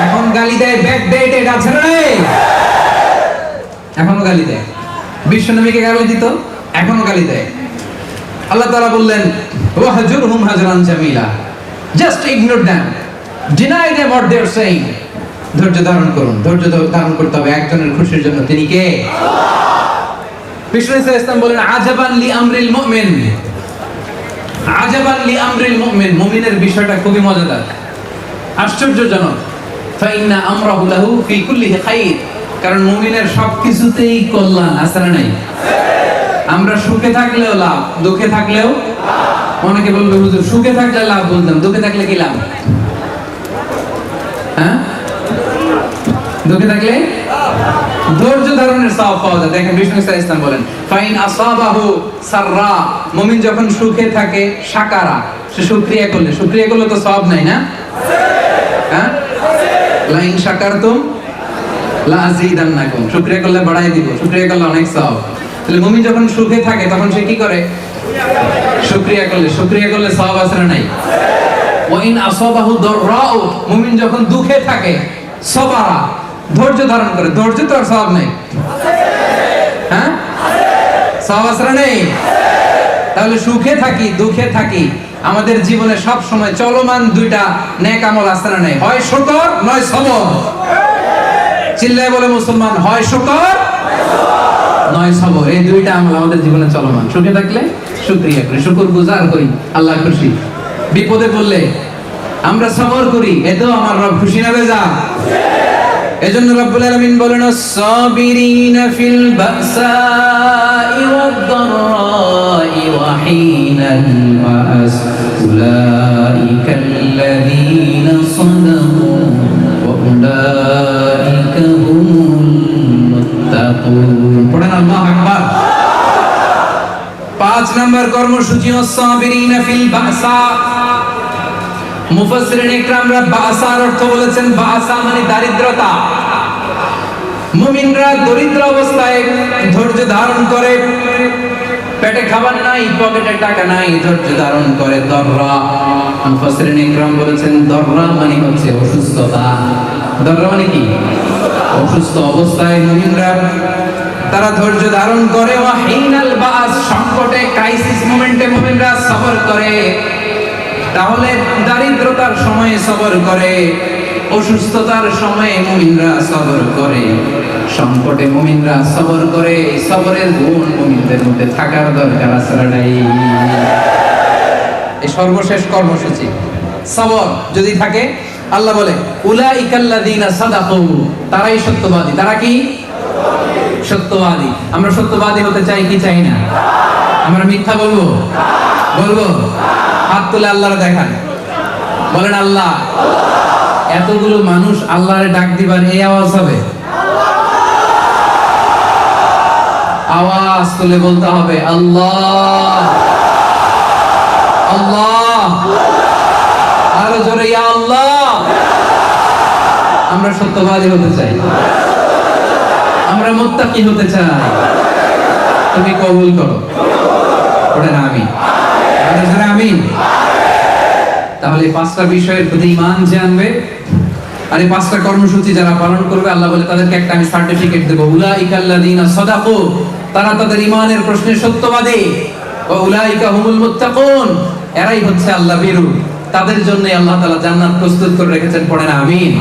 এখন গালি দেয় ব্যাকডেটেড, আছে না নাই? এখনো গালি দেয়। বিশ্বনবীকে গালি দিত, এখনো গালি দেয়। আল্লাহ তাআলা বললেন, ওয়াহজুরহুম হাজরান জামিলা, just ignore them, deny them what they are saying. ধৈর্য ধারণ করুন। ধৈর্য ধারণ করতে হবে একজনের খুশির জন্য, তিনি কে? বিষ্ণু ইসলাম বলেন, আজাবান লি আমরিল মুমিন, আজাবান লি আমরিল মুমিন। মুমিনের বিষয়টা খুবই মজাদার, আশ্চর্যজনক। ফাইন্না আমরাহু লাহু ফি কুল্লিহি খাইর, কারণ মুমিনের সবকিছুতেই কল্যাণ, আছে না নাই? আমরা সুখে থাকলেও লাভ, দুঃখে থাকলেও। অনেকে বলবে হুজুর সুখে থাকলে লাভ বলতাম, দুঃখে থাকলে কি লাভ? হ্যাঁ, দুঃখে থাকলে ধৈর্য ধারণের সওয়াব পাওয়া যায়। দেখেন বিষ্ণু ইসলাম বলেন, ফাইন আসাবাহু সাররা, মুমিন যখন সুখে থাকে, শাকারা, সে শুকরিয়া করলে, শুকরিয়া করলে তো সওয়াব নাই না? হ্যাঁ, লাইন শাকারতুম লা আযীদান্নাকুম, শুকরিয়া করলে বাড়াই দিব, শুকরিয়া করলে অনেক সওয়াব। তাহলে মুমিন যখন সুখে থাকে তখন সে কি করে? শুকরিয়া করলে, শুকরিয়া করলে সওয়াব আছে না নাই? ওয়া ইন আসাবাহু দাররাউ, মুমিন যখন দুঃখে থাকে, সবারা, ধৈর্য ধারণ করে। ধৈর্য তো আর সওয়াব নাই, হ্যাঁ? সওয়াব আছে না নাই? তাহলে সুখে থাকি, দুঃখে থাকি, আমাদের জীবনে সব সময় চলমান দুইটা নেক আমল আছে না নাই? হয় শুকর নয় সবর। চিল্লায় বলে মুসলমান, হয় শুকর নয় সবর। এই দুইটা আমল আমাদের জীবনে চলমান। সুখে থাকলে শুকরিয়া করি, শুকরগুজার হই, আল্লাহ খুশি। বিপদে পড়লে আমরা সবর করি, এতেও আমার রব খুশি না বেজা? এজন্য রব্বুল আলামিন বলেন, আস-সাবিরিনা ফিল বাসাই ওয়াদ-দাররাই ওয়া হিনাল বাস উলাইকাল্লাযীনা সাদাকু ওয়া উলাইকা হুমুল মুত্তাকুন। পড়েন আল্লাহু আকবার। 5 নম্বর কর্মসূচি, আস-সাবিরিনা ফিল বাসা। মুফাসসিরিন ইকরামরা বাসার অর্থ বলেছেন, বাসা মানে দারিদ্রতা। মুমিনরা দরিদ্র অবস্থায় ধৈর্য ধারণ করে, পেটে খাবার নাই, পকেটে টাকা নাই, ধৈর্য ধারণ করে। দররা, মুফাসসিরিন ইকরাম বলেছেন দররা মানে হচ্ছে অসুস্থতা। দররা মানে কি? অসুস্থ অবস্থায় মুমিনরা তারা ধৈর্য ধারণ করে। ওয়া হিনাল বাস, সংকটে, ক্রাইসিস মোমেন্টে মুমিনরা সবর করে। তাহলে দারিদ্রতার সময়ে সবর করে, অসুস্থতার সময়ে মুমিনরা সবর করে, সংকটে মুমিনরা সবর করে, এই সবরের গুণ মুমিনদের মধ্যে থাকার দরকার আছে না নাই? এই সর্বশেষ কর্মসূচি সবর যদি থাকে, আল্লাহ বলে উলাইকাল্লাযীনা সাদাকু, তারাই সত্যবাদী। তারা কি সত্যবাদী? আমরা সত্যবাদী হতে চাই কি চাই না? আমরা মিথ্যা বলবো? বলবো? হাত তুলে আল্লাহর দেখান, বলেন আল্লাহ। এতগুলো মানুষ আল্লাহরে ডাক দিবার এই আওয়াজ হবে? আওয়াজ তুলে বলতে হবে আল্লাহ আল্লাহ, আরো জোরে ইয়া আল্লাহ। আমরা সত্যবাদী হতে চাই, আমরা মুত্তাকি হতে চাই। তুমি কবুল করো, পড়েন আমিন। আমিন। তাহলে পাঁচটা বিষয়ের প্রতি ঈমান যে আনবে আর এই পাঁচটা কর্মসূচি যারা পালন করবে, আল্লাহ বলে তাদেরকে একটা আমি সার্টিফিকেট দেব। উলাইকাল্লাযীনা সাদাকু, তারা তাদের ঈমানের প্রশ্নে সত্যবাদী। ওয়া উলাইকা হুমুল মুত্তাকুন, এরাই হচ্ছে আল্লাহ ভীরু। তাদের জন্য আল্লাহ তাআলা জান্নাত প্রস্তুত করে রেখেছেন। পড়েন আমিন।